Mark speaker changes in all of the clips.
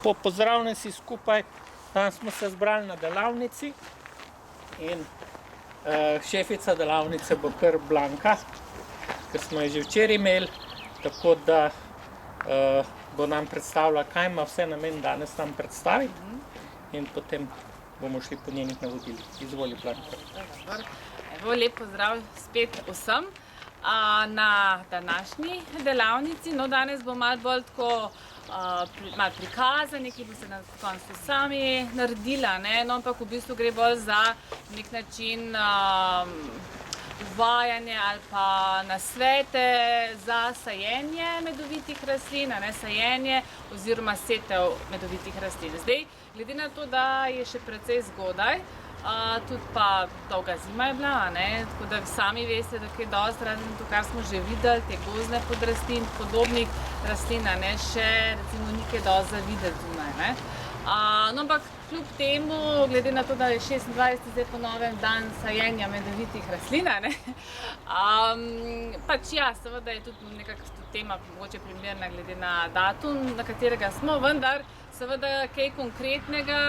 Speaker 1: Lepo pozdravljeni vsi skupaj. Danes smo se zbrali na delavnici in šefica delavnice bo kar Blanka, ki smo jo že včeraj imeli, tako da bo nam predstavila, kaj ima vse namen danes nam predstaviti in potem bomo šli po njenih navodilih. Izvoli, Blanka.
Speaker 2: Evo, lep pozdrav spet vsem na današnji delavnici. No, danes bo malo bolj tako malo prikazan, nekaj bo se na koncu sami naredila, ne? No, ampak v bistvu gre bolj za nek način uvajanje ali pa nasvete za sajenje medovitih rastlin, ne, sajenje oziroma setev medovitih rastlin. Zdaj, glede na to, da je še precej zgodaj, tudi pa dolga zima je bila, ne, tako da sami veste, da kaj dosti, razen to, kar smo že videli, te gozdne podrastlin, podobnih rastlin, ne, še recimo ni kaj dosti za videti zunaj, ne. No, ampak kljub temu, glede na to, da je 26. zdaj po novem dan sajenja medovitih rastlin, ne, pač ja, seveda je tudi nekako tema mogoče primerna glede na datum, na katerega smo, vendar seveda kaj konkretnega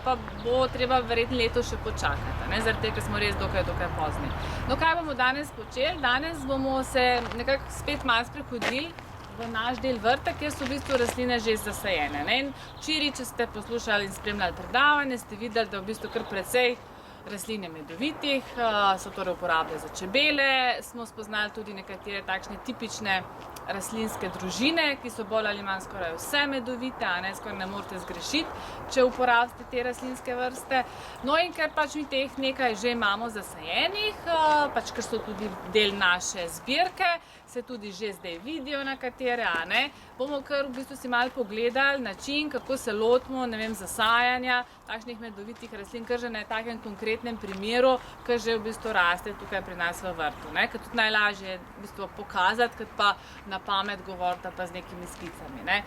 Speaker 2: pa bo treba verjetno letos še počakati, ne, zaradi tega, ker smo res dokaj pozni. No, kaj bomo danes počeli? Danes bomo se nekako spet malo sprehodili v naš del vrta, kjer so v bistvu rastline že zasajene, ne. In včeraj, če ste poslušali in spremljali predavanje, ste videli, da v bistvu kar precej rastlin je medovitih, so torej uporabljajo za čebele, smo spoznali tudi nekatere takšne tipične rastlinske družine, ki so bolj ali manj skoraj vse medovite, ne, skoraj ne morete zgrešiti, če uporabite te rastlinske vrste. No, in ker pač mi teh nekaj že imamo zasajenih, pač ker so tudi del naše zbirke, se tudi že zdaj vidijo nekatere, ne, bomo kar v bistvu si malo pogledali način, kako se lotimo, ne vem, zasajanja takšnih medovitih rastlin, kar že na takem konkretnem primeru, kar že v bistvu raste tukaj pri nas v vrtu, ne, ker tudi najlažje je v bistvu pokazati, kot pa na pamet govoriti pa z nekimi skicami, ne.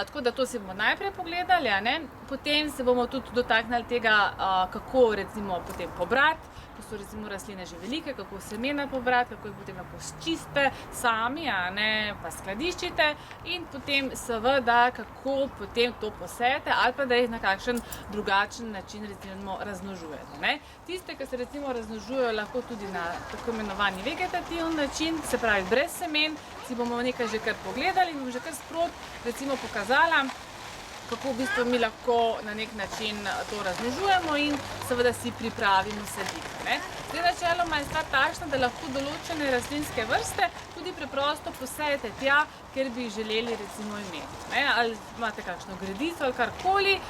Speaker 2: Tako da to si bomo najprej pogledali, ne, potem se bomo tudi dotaknili tega, kako recimo potem pobrati, ko so recimo rastline že velike, kako semena pobrati, kako jih potem lahko čistite sami, ne, pa skladiščite in potem seveda, kako potem to posejete ali pa da jih na kakšen drugačen način recimo razmnožujete, ne. Tiste, ki se recimo razmnožujejo lahko tudi na tako imenovani vegetativni način, se pravi brez semen, si bomo nekaj že kar pogledali in bom že kar sproti recimo pokazala, kako v bistvu mi lahko na nek način to razmnožujemo in seveda si pripravimo sadike, ne. Zdaj, načeloma je stvar takšna, da lahko določene rastlinske vrste tudi preprosto posejete tja, kjer bi jih želeli recimo imeti, ne, ali imate kakšno gredico ali karkoli,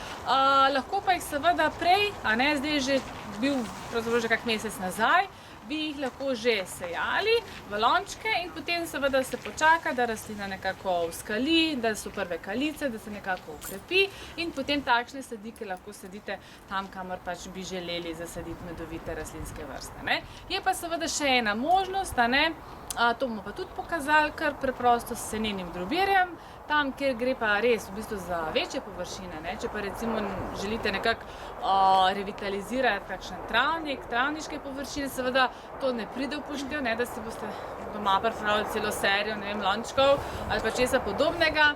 Speaker 2: lahko pa jih seveda prej, ne, zdaj je že bil pravzaprav že kak mesec nazaj, bi jih lahko že sejali v lončke in potem seveda se počaka, da rastlina nekako vzkali, da so prve kalice, da se nekako ukrepi in potem takšne sadike lahko sadite tam, kamor pač bi želeli zasaditi medovite rastlinske vrste, ne. Je pa seveda še ena možnost, ne, to bomo pa tudi pokazali, kar preprosto s senenim drobirjem, tam, kjer gre pa res v bistvu za večje površine, ne, če pa recimo želite nekako revitalizirati kakšen travnik, travniške površine, seveda to ne pride v poštev, ne, da si boste doma pripravili celo serijo, ne vem, lončkov ali pa česa podobnega,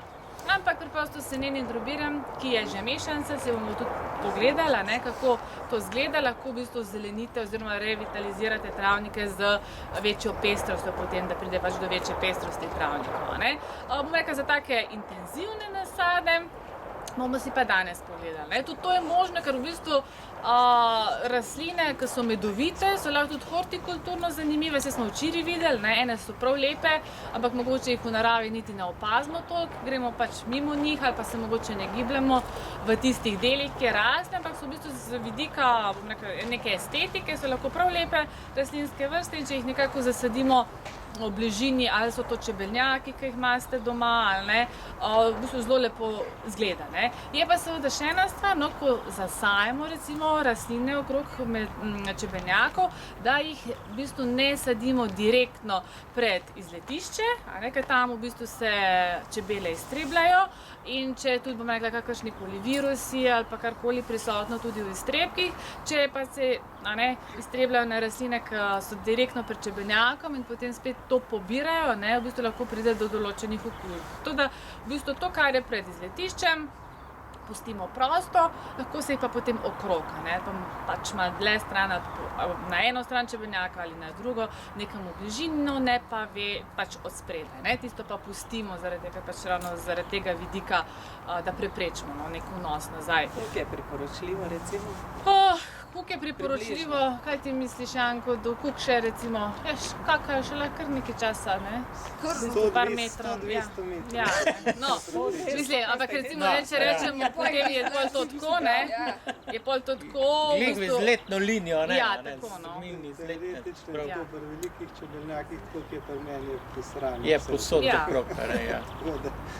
Speaker 2: ampak preprosto s senenim drobirjem, ki je že mešanca, si bomo tudi pogledali, ne, kako to izgleda, lahko v bistvu zelenite oziroma revitalizirate travnike z večjo pestrostjo potem, da pride pač do večje pestrosti travnikov, ne. Bom rekla, za take intenzivne nasade bomo si pa danes pogledali, ne. Tudi to je možno, ker v bistvu rastline, ki so medovite, so lahko tudi hortikulturno zanimive, saj smo včeraj videli, ne, ene so prav lepe, ampak mogoče jih v naravi niti ne opazimo toliko, gremo pač mimo njih ali pa se mogoče ne gibljemo v tistih delih, kjer raste, ampak so v bistvu z vidika, bom rekla, neke estetike so lahko prav lepe rastlinske vrste in če jih nekako zasadimo v bližini, ali so to čebelnjaki, ki jih imate doma, ali ne, v bistvu zelo lepo izgleda, ne. Je pa seveda še ena stvar, no, ko zasajamo recimo rastline okrog čebelnjakov, da jih v bistvu ne sadimo direktno pred izletišče, ne, ker tam v bistvu se čebele iztrebljajo in če tudi, bom rekla, kakršnikoli virusi ali pa karkoli prisotno tudi v iztrebkih, če pa se, iztrebljajo na rastline, ki so direktno pred čebelnjakom in potem spet to pobirajo, ne, v bistvu lahko pride do določenih okužb. Tako da v bistvu to, kar je pred izletiščem, pustimo prosto, lahko se jih pa potem okrog, ne, pa pač malo dlje stran, na eno stran čebelnjaka ali na drugo, nekam v bližino, ne pa pač od spredaj, ne, tisto pa pustimo zaradi tega, pač ravno zaradi tega vidika, da preprečimo, no, nek vnos nazaj.
Speaker 3: Koliko je priporočljivo, recimo?
Speaker 2: Koliko je priporočljivo, kaj ti misliš, Janko, do koliko še recimo, kaka je šele kar nekaj časa, ne? Par metrov,
Speaker 3: 100-200 metrov.
Speaker 2: Ja, no, mislim, ampak recimo, če rečemo, potem je pol to tako, ne? Je pol to tako, v
Speaker 1: Glih
Speaker 2: bistvu,
Speaker 1: z letno linijo, ne?
Speaker 2: Ja,
Speaker 1: ne,
Speaker 2: tako, no.
Speaker 1: zmijni z letne.
Speaker 3: Teoretično
Speaker 1: prav.
Speaker 3: je to pri velikih čebelnjakih, koliko je pri meni pri srani.
Speaker 1: Je posod
Speaker 2: Ja.
Speaker 1: okrog, ne, ja.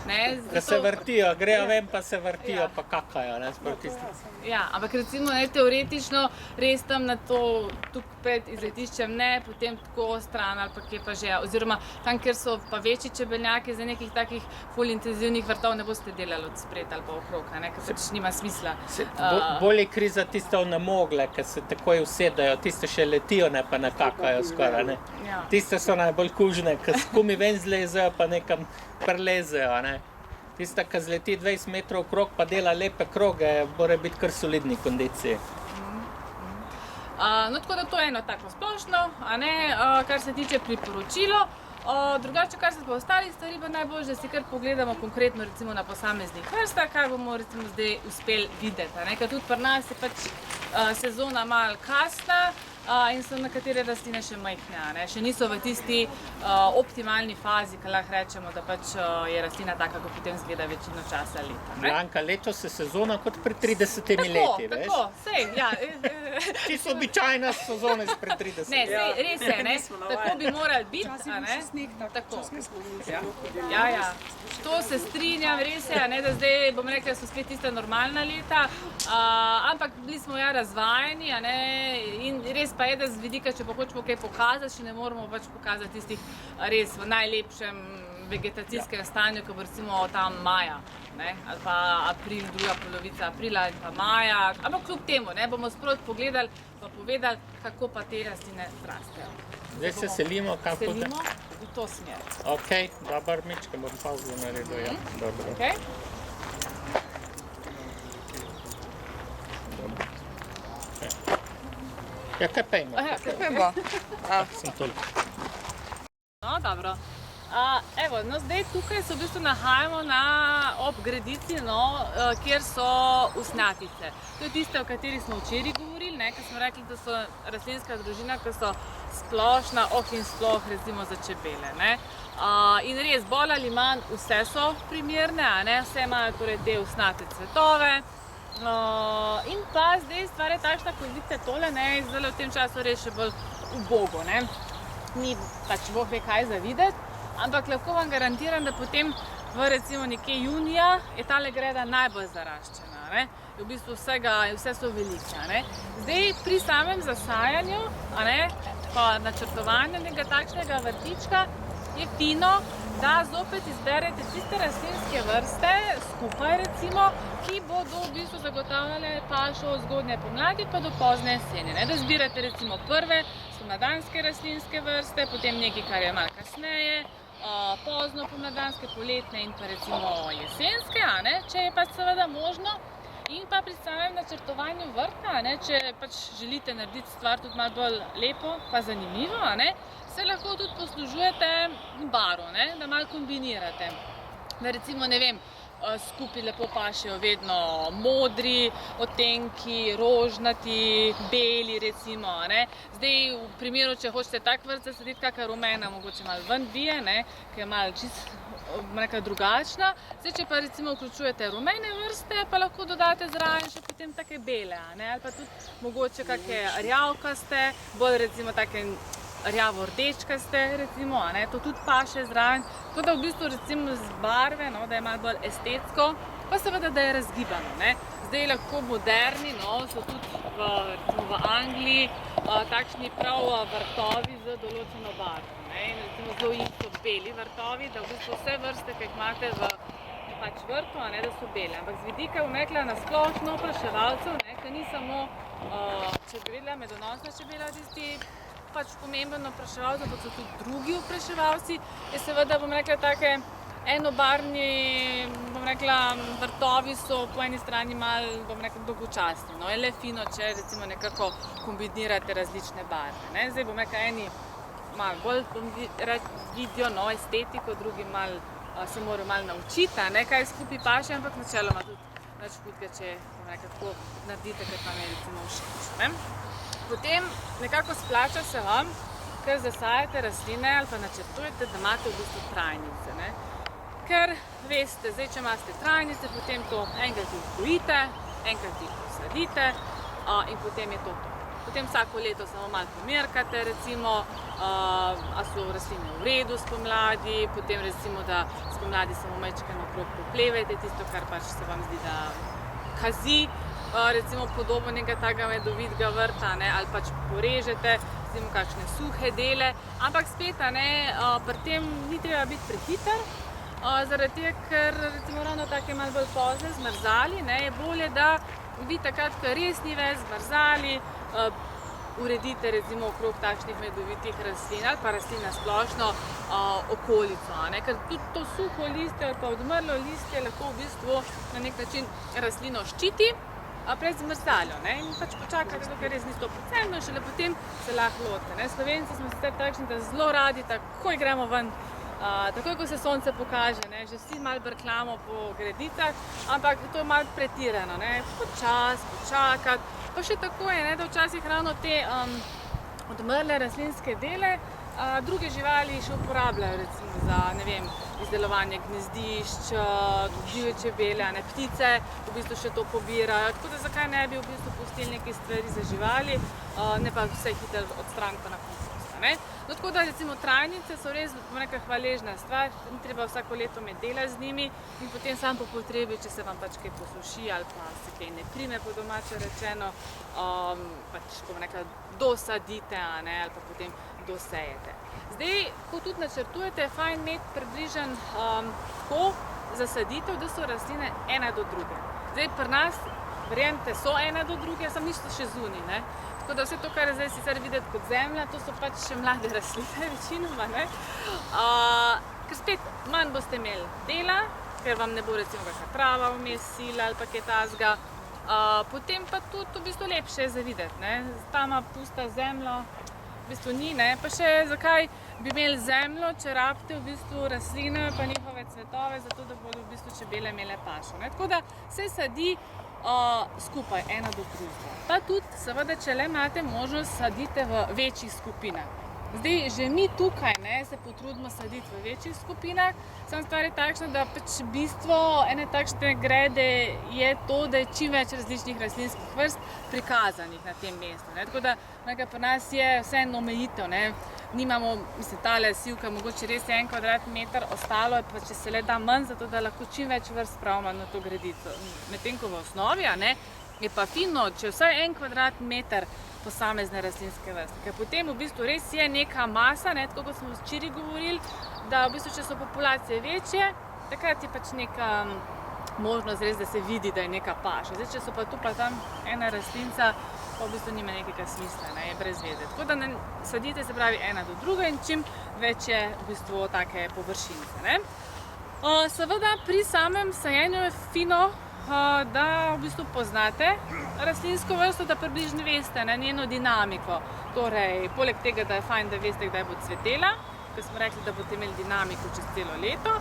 Speaker 2: ne,
Speaker 1: Da se
Speaker 2: zato-
Speaker 1: vrtijo, grejo ven pa se vrtijo,
Speaker 2: Ja.
Speaker 1: pa kakajo, ne, sploh tisti.
Speaker 2: Ja, ampak recimo ne, teoretično res tam na to, tukaj pred izletiščem ne, potem tako stran ali pa kje pa že, oziroma tam, kjer so pa večji čebelnjaki, za nekih takih ful intenzivnih vrtov ne boste delali od spred ali pa okrog, ne, ker pač nima smisla.
Speaker 1: Bolje kriza tiste onemogle, ki se takoj usedajo, tiste še letijo, ne pa nakakajo skoraj, ne.
Speaker 2: Ja.
Speaker 1: Tiste so najbolj kužne, ki skumi ven zlezejo, pa nekam prelezejo, ne. Tista, ki zleti 20 metrov okrog, pa dela lepe kroge, mora biti kar solidni kondiciji.
Speaker 2: No, tako da to je eno tako splošno, a ne, kar se tiče priporočilo. Drugače, kar se pa ostalih stvari, pa najbolj, da si kar pogledamo konkretno recimo na posameznih vrstah, kaj bomo recimo zdaj uspeli videti, a ne, ker tudi pri nas je pač sezona malo kasna, in so nekatere rastline še majhne, a ne, še niso v tisti optimalni fazi, ki lahko rečemo, da pač je rastlina taka, kot potem izgleda večino časa leta, ne.
Speaker 1: Blanka, letos je sezona kot pred 30 leti, veš?
Speaker 2: Tako, sej, ja.
Speaker 1: Čisto običajna sezona izpred 30.
Speaker 2: Ne, sej, res je, ne, tako bi morali biti, a ne, tako. Ja, to se strinjam, res je, a ne, da zdaj, bom rekla, so spet tista normalna leta, ampak bili smo ja razvajeni, a ne, in res pa je, da z vidika, če pa hočemo kaj pokazati, še ne moramo pač pokazati tistih res v najlepšem vegetacijskem stanju, ko bo recimo tam maja, ne, ali pa april, druga polovica aprila in pa maja, ampak kljub temu, ne, bomo sproti pogledali pa povedali, kako pa te rastline rastejo.
Speaker 1: Zdaj se selimo, kako da?
Speaker 2: Selimo v to smer.
Speaker 1: Ok, dobar, mičke bom pauzo naredil, ja, dobro.
Speaker 2: Okay?
Speaker 1: Ja, kaj pejmo? Sem toliko.
Speaker 2: No, dobro. Evo, no, zdaj tukaj se v bistvu nahajamo ob gredici, no, kjer so usnjatice. To je tiste, o kateri smo včeraj govorili, ne, ker smo rekli, da so rastlinska družina, ki so splošna, in sploh recimo za čebele, ne. In res, bolj ali manj vse so primerne, a ne, vse imajo torej te usnjate cvetove. In pa zdaj stvar je takšna, ko vidite tole, ne, zdaj v tem času res še bolj ubogo, ne. Ni pač Bog ve kaj za videti, ampak lahko vam garantiram, da potem v recimo nekje junija je tale greda najbolj zaraščena, ne. V bistvu vse so velike, a ne. Zdaj pri samem zasajanju, a ne, pa načrtovanju nekega takšnega vrtička je fino, da zopet izberete tiste rastlinske vrste skupaj recimo, ki bodo v bistvu zagotavljale pašo od zgodnje pomladi pa do pozne jeseni, ne. Da zbirate recimo prve spomladanske rastlinske vrste, potem nekaj, kar je malo kasneje, pozno pomladanske, poletne in pa recimo jesenske, a ne, če je pa seveda možno. In pa pri samem načrtovanju vrta, ne, če pač želite narediti stvar tudi malo bolj lepo pa zanimivo, a ne, se lahko tudi poslužujete barv, ne, da malo kombinirate. Da recimo, ne vem, skupaj lepo pašejo vedno modri odtenki, rožnati, beli recimo, a ne. Zdaj v primeru, če hočete tak vrt zasaditi, kakšna rumena mogoče malo ven bije, ne, ki je malo čisto neka drugačna. Zdaj, če pa recimo vključujete rumene vrste, pa lahko dodate zraven še potem take bele, a ne, ali pa tudi mogoče kakšne rjavkaste, bolj recimo take rjavo-rdečkaste recimo, a ne, to tudi paše zraven. Tako da v bistvu recimo z barve, no, da je malo bolj estetsko, pa seveda, da je razgibano, ne. Zdaj lahko moderni, no, so tudi recimo v Angliji takšni prav vrtovi z določeno barvo, ne, in recimo zelo jih so beli vrtovi, da v bistvu vse vrste, ki jih imate v pač vrtu, a ne, da so bele. Ampak z vidika, bom rekla, na splošno opraševalcev, ne, ker ni samo čebela, medonosna čebela tisti pač pomemben opraševalcev, kot so tudi drugi opraševalci, je seveda, bom rekla, take enobarvni, bom rekla, vrtovi so po eni strani malo, bom rekla, dolgočasni. No, je le fino, če recimo nekako kombinirate različne barve, ne. Zdaj bom rekla, eni malo bolj vidijo, no, estetiko, drugi malo se morajo malo naučiti, a ne, kaj skupaj paše, ampak načeloma tudi nič hudega, če, bom rekla, tako naredite, kot vam je recimo všeč, ne. Potem nekako splača se vam, ker zasajate rastline ali pa načrtujete, da imate v bistvu trajnice, ne. Ker veste, zdaj, če imate trajnice, potem to enkrat jih gojite, enkrat jih posadite in potem je to. Potem vsako leto samo malo pomerkate, recimo, a so rastline v redu spomladi, potem recimo, da spomladi samo majčkeno okrog poplevajte tisto, kar pač se vam zdi, da kazi, recimo podobo nekega takega medovitega vrta, ne, ali pač porežete, recimo kakšne suhe dele, ampak spet, a ne, pri tem ni treba biti prehiter, zaradi tega, ker recimo ravno take malo bolj pozne zmrzali, ne, je bolje, da vi takrat, ko res ni več zmrzali, uredite recimo okrog takšnih medovitih rastlin ali pa rastlin na splošno okolico, a ne, ker tudi to suho listje ali pa odmrlo listje lahko v bistvu na nek način rastlino ščiti pred zmrzaljo, ne, in pač počakate, dokler res ni 100%, šele potem se lahko lotite, ne. Slovenci smo sicer takšni, da zelo radi takoj gremo ven, takoj, ko se sonce pokaže, ne, že vsi malo brklamo po gredicah, ampak to je malo pretirano, ne, počakati. Pa še tako je, ne, da včasih ravno te odmrle rastlinske dele druge živali še uporabljajo, recimo za, ne vem, izdelovanje gnezdišč, divje čebele, ne, ptice v bistvu še to pobirajo, tako da zakaj ne bi v bistvu pustili neke stvari za živali, ne pa vse hitro odstraniti na kompost, ne. No, tako da recimo trajnice so res, bom rekla, hvaležna stvar, ni treba vsako leto imeti dela z njimi in potem samo po potrebi, če se vam pač kaj posuši ali pa se kaj ne prime, po domače rečeno, pač, bom rekla, dosadite, a ne, ali pa potem dosejete. Zdaj, ko tudi načrtujete, je fajn imeti približen tako zasaditev, da so rastline ena do druge. Zdaj, pri nas, verjemite, so ena do druge, samo niso še zunaj, ne. Tako da vse to, kar je zdaj sicer videti kot zemlja, to so pač še mlade rastline večinoma, ne. Ker spet manj boste imeli dela, ker vam ne bo recimo kakšna trava vmes sila ali pa kaj takega. Potem pa tudi v bistvu lepše je za videti, ne. Tama pusta zemljo v bistvu ni, ne. Pa še zakaj bi imeli zemljo, če rabite v bistvu rastline pa njihove cvetove, zato da bodo v bistvu čebele imele pašo, ne. Tako da se sadi skupaj, ena do drugega. Pa tudi, seveda, če le imate možnost, sadite v večjih skupinah. Zdaj, že mi tukaj, ne, se potrudimo saditi v večjih skupinah, samo stvar je takšna, da pač bistvo ene takšne grede je to, da je čim več različnih rastlinskih vrst prikazanih na tem mestu, ne. Tako da, nekaj pri nas je vseeno omejitev, ne. Nimamo, mislim, tale sivka, mogoče res je 1 kvadratmeter, ostalo je pa, če se le da manj, zato da lahko čim več vrst spravimo na to gredico. Medtem ko v osnovi, a ne, je pa fino, če vsaj 1 kvadratmeter posamezne rastlinske vrste, ker potem v bistvu res je neka masa, ne, tako kot smo včeraj govorili, da v bistvu, če so populacije večje, takrat je pač neka možnost res, da se vidi, da je neka paša. Zdaj, če so pa tu pa tam ena rastlinca, pa v bistvu nima nekega smisla, ne, je brez veze. Tako da sadite, se pravi, ena do druge in čim več je v bistvu take površinice, ne. Seveda pri samem sajenju je fino, da v bistvu poznate rastlinsko vrsto, da približno veste, ne, njeno dinamiko. Torej, poleg tega, da je fajn, da veste, kdaj bo cvetela, ker smo rekli, da boste imeli dinamiko čez celo leto,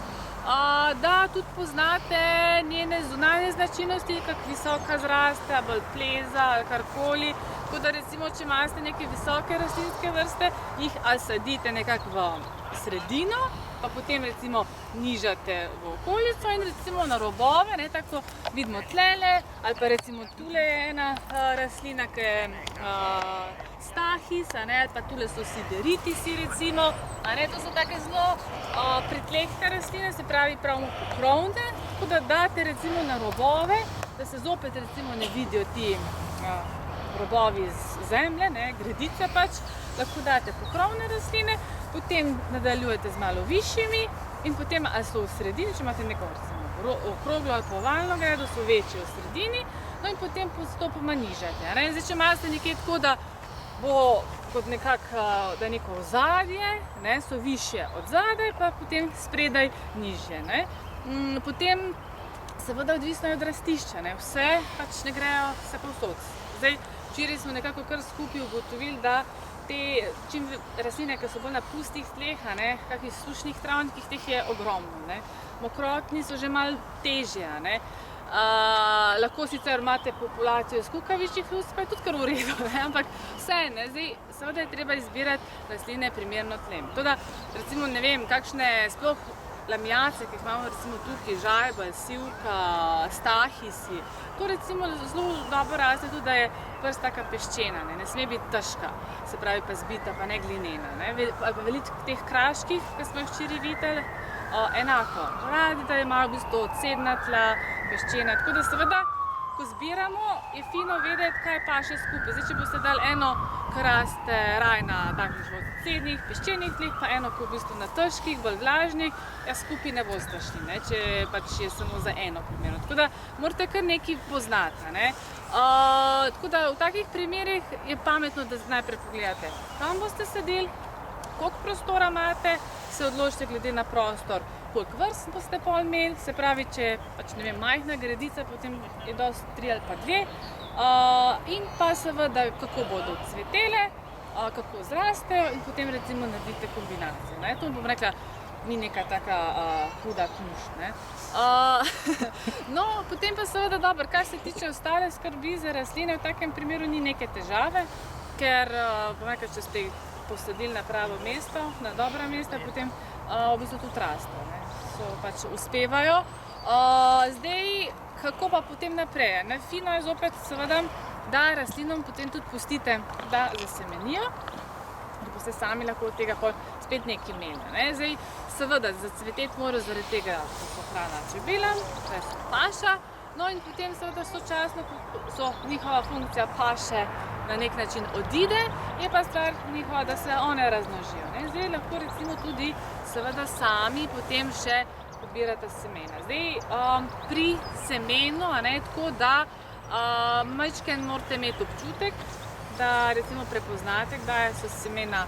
Speaker 2: da tudi poznate njene zunanje značilnosti, kako visoka zraste, ali bolj pleza, ali karkoli. Tako da recimo, če imate neke visoke rastlinske vrste, jih ali sadite nekako v sredino, pa potem recimo nižate v okolico in recimo na robove, ne, tako vidimo tlele, ali pa recimo tule je ena rastlina, ki je stahis, a ne, ali pa tule so sideritisi recimo, a ne, to so take zelo pritlehke rastline, se pravi pravimo pokrovne, tako da date recimo na robove, da se zopet recimo ne vidijo ti robovi z zemlje, ne, gredice pač, lahko date pokrovne rastline, potem nadaljujete z malo višjimi in potem ali so v sredini, če imate neko recimo okroglo ali pa ovalno gredo, so večje v sredini, no in potem postopoma nižate, ne. Zdaj, če imate nekje tako, da bo kot nekako, da je neko ozadje, ne, so višje od zadaj, pa potem spredaj nižje. Ne. Potem seveda odvisno je od rastišča, ne. Vse pač ne grejo vse povsod. Zdaj, včeraj smo nekako kar skupaj ugotovili, da te rastline, ki so bolj na pustih tleh, kakih sušnih travnikih, teh je ogromno. Ne. Mokrotni so že malo težje. Ne. Lahko sicer imate populacijo skukavičjih lust, pa je tudi kar v redu, ne. Ampak vse, ne. Zdaj, seveda je treba izbirati rastline primerno tlem. Toda, recimo, ne vem, kakšne sploh lamiace, ki jih imamo recimo tukaj, žajbelj, sivka, stahisi, to recimo zelo dobro raste tudi, da je prst taka peščena, ne sme biti težka, se pravi pa zbita, pa ne glinena. Ali pa veliko teh kraških, ki smo jih včeraj videli, enako. Radi, da je malo v bistvu odsedna tla, peščena, tako da seveda, ko zbiramo, je fino vedeti, kaj paše skupaj. Zdaj, če boste dali eno, ki raste raj na takih odsednih, peščenih tleh, pa eno, ki v bistvu na težkih, bolj vlažnih, ja skupaj ne boste šli, ne, če pač je samo za eno primerno. Tako da morate kar nekaj poznati, ne. Tako da v takih primerih je pametno, da najprej pogledate, kam boste sedeli, koliko prostora imate, se odločite glede na prostor, koliko vrst boste pol imeli, se pravi, če pač, ne vem, majhna gredica, potem je dosti 3 ali pa 2, in pa seveda, kako bodo cvetele, kako zrastejo in potem recimo naredite kombinacijo, ne. To bom rekla, ni neka taka huda knjuž, ne. No, potem pa seveda dobro, kar se tiče ostale skrbi za rastline, v takem primeru ni neke težave, ker, bom rekla, če ste jih posadili na pravo mesto, na dobra mesta, potem v bistvu tudi rastejo, ne. So pač uspevajo. Zdaj, kako pa potem naprej? Fino je zopet seveda, da rastlinom potem tudi pustite, da zasemenijo, da boste sami lahko od tega pol spet nekaj imeli, ne. Zdaj, seveda, zacveteti morajo zaradi tega, da so hrana čebelam, da so paša, no in potem seveda sočasno so njihova funkcija paše na nek način odide, je pa stvar njihova, da se one razmnožijo, ne. Zdaj lahko recimo tudi seveda sami potem še pobirate semena. Zdaj, pri semenu, tako da majčkeno morate imeti občutek, da recimo prepoznate, kdaj so semena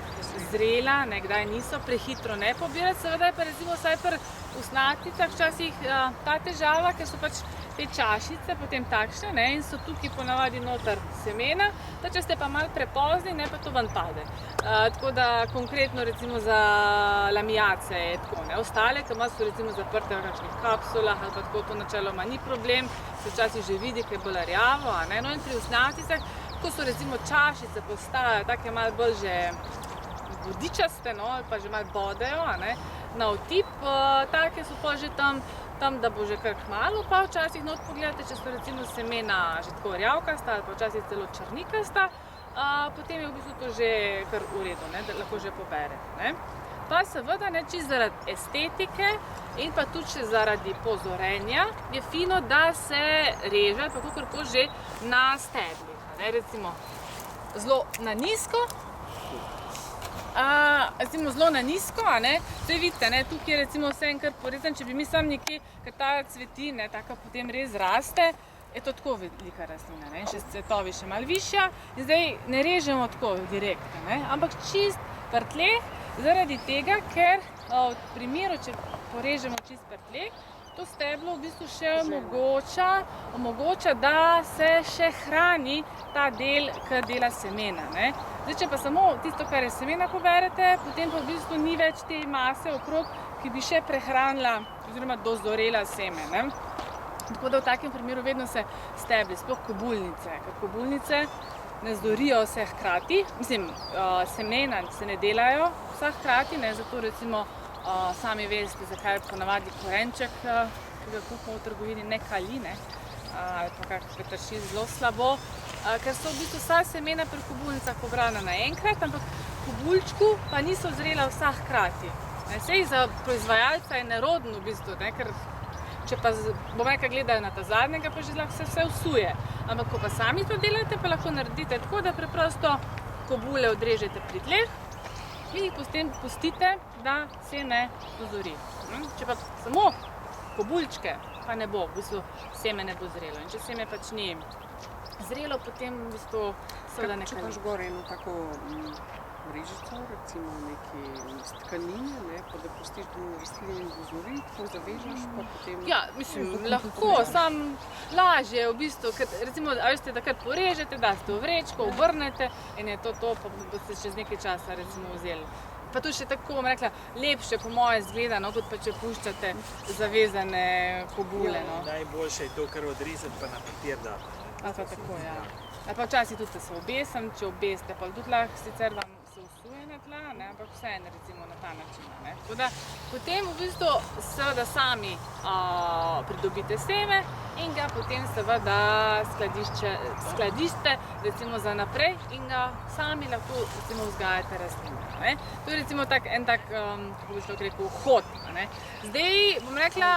Speaker 2: zrela, kdaj niso, prehitro ne pobirati. Seveda je pa recimo vsaj pri usnatnicah včasih ta težava, ker so pač te čašice potem takšne, in so tukaj ponavadi noter semena, da če ste pa malo prepozni, pa to ven pade. Tako da konkretno recimo za lamiace je tako, ne. Ostale, ki so recimo zaprte v kakšnih kapsulah ali pa tako, to načeloma ni problem, se včasih že vidi, ker je bolj rjavo, no in pri usnatnicah, ko so recimo čašice postajajo take malo bolj že vodičaste, no, ali pa že malo bodejo, na otip, take so pa že tam, da bo že kar kmalu, pa včasih not pogledate, če so recimo semena že tako rjavkasta ali pa včasih celo črnikasta, potem je v bistvu to že kar v redu, da lahko že poberete. Pa seveda, čisto zaradi estetike in pa tudi še zaradi pozorenja je fino, da se reže, pa kakorkoli že, na steblih. Recimo zelo na nizko, zdaj vidite, tukaj je recimo vse en kar porezan, če bi mi sam nekje, ker ta cveti, taka potem res raste, je to tako velika rastlina, in še cvetovi še malo višja, in zdaj ne režemo tako direktno, ampak čist pri tleh, zaradi tega, ker v primeru, če porežemo čist pri tleh, to steblo v bistvu še omogoča, da se še hrani ta del, ki dela semena. Zdaj, če pa samo tisto, kar je semena poberete, potem pa v bistvu ni več te mase okrog, ki bi še prehranila oziroma dozorela seme. Tako da v takem primeru vedno se stebli, sploh kobulnice, ker kobulnice ne zdorijo vse hkrati. Mislim, semena se ne delajo vsa hkrati, zato recimo sami veste, zakaj ponavadi korenček, ki ga kupimo v trgovini, ne kali, ali pa kak peteršilj zelo slabo, ker so v bistvu vsa semena pri kobulnicah pobrana naenkrat, ampak kobulčku pa niso zrela vsa hkrati. Sej za proizvajalca je nerodno v bistvu, ker če pa bom rekla gledajo na ta zadnjega, pa že lahko se vse vsuje. Ampak ko pa sami to delate, pa lahko naredite tako, da preprosto kobule odrežete pri tleh in jih potem pustite, da se ne dozori. Če pa samo kobulčke, pa ne bo, v bistvu seme ne bo zrelo. In če seme pač ni zrelo, potem v bistvu seveda ne kali.
Speaker 4: Če paš gor eno tako vrežico, recimo neke tkanine, ne, pa da pustiš, da rastlina dozori, tako zavežeš, pa potem...
Speaker 2: Ja, mislim, lahko, sam lažje v bistvu, ker recimo, a veste, da kar porežete, daste v vrečko, obrnete in je to, pa boste čez nekaj časa recimo vzeli. Pa tu še tako, bom rekla, lepše po moje zgleda, no, kot pa če puščate zavezane kobule, no.
Speaker 5: Najboljše je to, kar odrezati pa na papir dati.
Speaker 2: A pa tako, ja. A pa včasih tudi se obesem, če obeste, pa tudi lahko sicer vam se usuje na tla, ne, ampak vseeno recimo na ta način, ne. Tako da potem v bistvu seveda sami pridobite seme in ga potem seveda skladiščite recimo za naprej in ga sami lahko recimo vzgajate rastline, ne. To je recimo en tak, kako bi človek rekel, hod, ne. Zdaj bom rekla,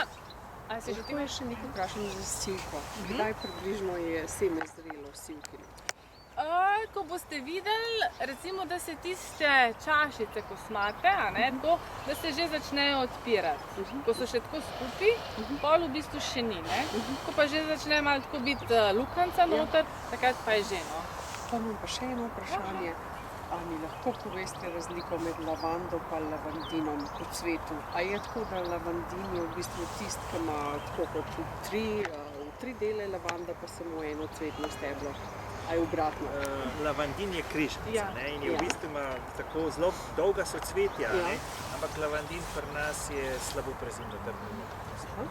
Speaker 2: a se že ti
Speaker 4: Lahko je še nekaj vprašanje za sivko. Kdaj približno je seme zrelo v sivki?
Speaker 2: Ko boste videli, recimo, da se tiste čašice kosmate, tako, da se že začnejo odpirati. Ko so še tako skupaj, pol v bistvu še ni, ne. Ko pa že začne malo tako biti lukanca noter, takrat pa je že, no.
Speaker 4: Pa imam pa še eno vprašanje. A mi lahko poveste razliko med lavando pa lavandinom po cvetu? A je tako, da lavandin je v bistvu tisti, ki ima tako kot v tri dele, lavanda pa samo eno cvetno steblo? A je obratno?
Speaker 5: Lavandin je križanica,
Speaker 2: Ja.
Speaker 5: ne, in je v bistvu ima tako zelo dolga socvetja,
Speaker 4: Ja.
Speaker 5: ne, ampak lavandin pri nas je slabo prezimno trdno.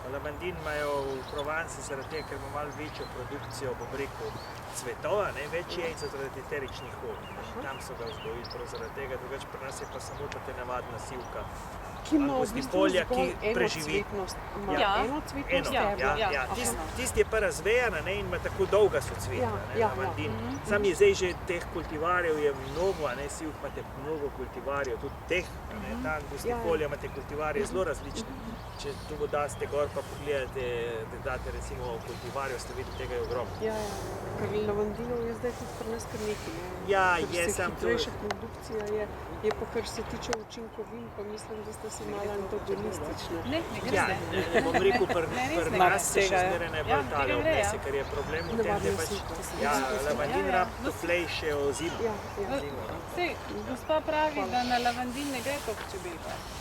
Speaker 5: Lavandin imajo v Provanci zaradi tega, ker ima malo večjo produkcijo, bom rekel, cvetov, ne, več jajca zaradi eteričnih olj. Tam so ga vzgojili prav zaradi tega, drugače pri nas je pa samo ta navadna sivka.
Speaker 4: Ki ima v
Speaker 5: Angusni
Speaker 4: bistvu
Speaker 5: polja, ki
Speaker 4: zgolj
Speaker 5: preživi.
Speaker 2: Ja.
Speaker 4: eno cvetno steblo.
Speaker 2: Ja.
Speaker 5: Tisti je pa razvejana, ne, in ima tako dolga socvetja, ne, lavandin. Sam je zdaj že teh kultivarjev je mnogo, ne, sivk imate mnogo kultivarjev, tudi teh, ne, ta angusni polja imate kultivarje zelo različne. Če tu daste gor pa pogledate, da date recimo kultivarjev, ste videli, tega je ogromno.
Speaker 4: Ja, ker lavandinov je zdaj tudi pri nas kar nekaj, ne.
Speaker 5: Ja,
Speaker 4: Ker
Speaker 5: je
Speaker 4: se
Speaker 5: samo to.
Speaker 4: hitrejša produkcija je pa kar se tiče učinkovin, pa mislim, da ste si malo antagonistični.
Speaker 2: Ne gre
Speaker 5: Ja,
Speaker 2: zdaj.
Speaker 5: ne bom rekel,
Speaker 2: Ne, res
Speaker 5: pri
Speaker 2: ne.
Speaker 5: nas se še
Speaker 4: Tega je.
Speaker 5: zmeraj
Speaker 2: Ja,
Speaker 5: najbolj
Speaker 2: tega
Speaker 5: tale
Speaker 2: gre, ja.
Speaker 5: obnese, ker je problem v tem, da
Speaker 4: Navadna
Speaker 5: pač,
Speaker 4: sivka, se
Speaker 5: ja,
Speaker 4: mi zdi.
Speaker 5: lavandin
Speaker 2: Ja, ja.
Speaker 5: rab toplejše ozimo.
Speaker 4: Ja, ja.
Speaker 2: Sej, gospa pravi, da na lavandin ne gre toliko čebel.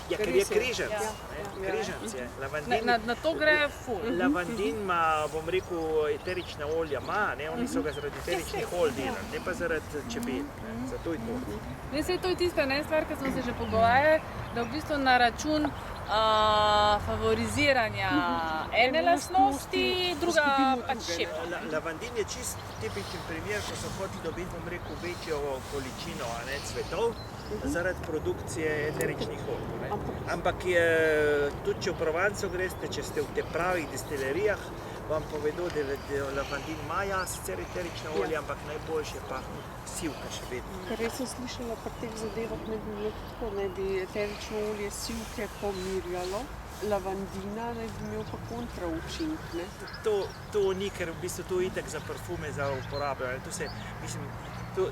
Speaker 5: Ja, ker je
Speaker 4: Res je.
Speaker 5: križanc,
Speaker 2: Ja.
Speaker 5: ne, križanc je. Lavandin,
Speaker 2: Na to gre ful.
Speaker 5: lavandin ima, bom rekel, eterična olja ima, ne, oni so ga zaradi eteričnih olj delali, ne pa zaradi čebel, ne, zato je to.
Speaker 2: Ne, sej to je tista stvar, ki smo se že pogovarjali, da v bistvu na račun favoriziranja ene lastnosti, druga pač šepa.
Speaker 5: Lavandin je čist tipičen primer, ko so hoteli dobiti, bom rekel, večjo količino, a ne, cvetov zaradi produkcije eteričnih olj, ne. Ampak je, tudi če v Provanco greste, če ste v te pravih destilerijah, vam povedo, da lavandin ima ja sicer eterična olja, ampak najboljše pa sivka še vedno.
Speaker 4: Ker jaz sem slišala pri teh zadevah, ne bi bilo tako, ne bi eterično olje sivke pomirjalo, lavandina ne bi imel pa kontraučink, ne.
Speaker 5: To ni, ker v bistvu to itak za parfume za uporabo, ne. To se, mislim,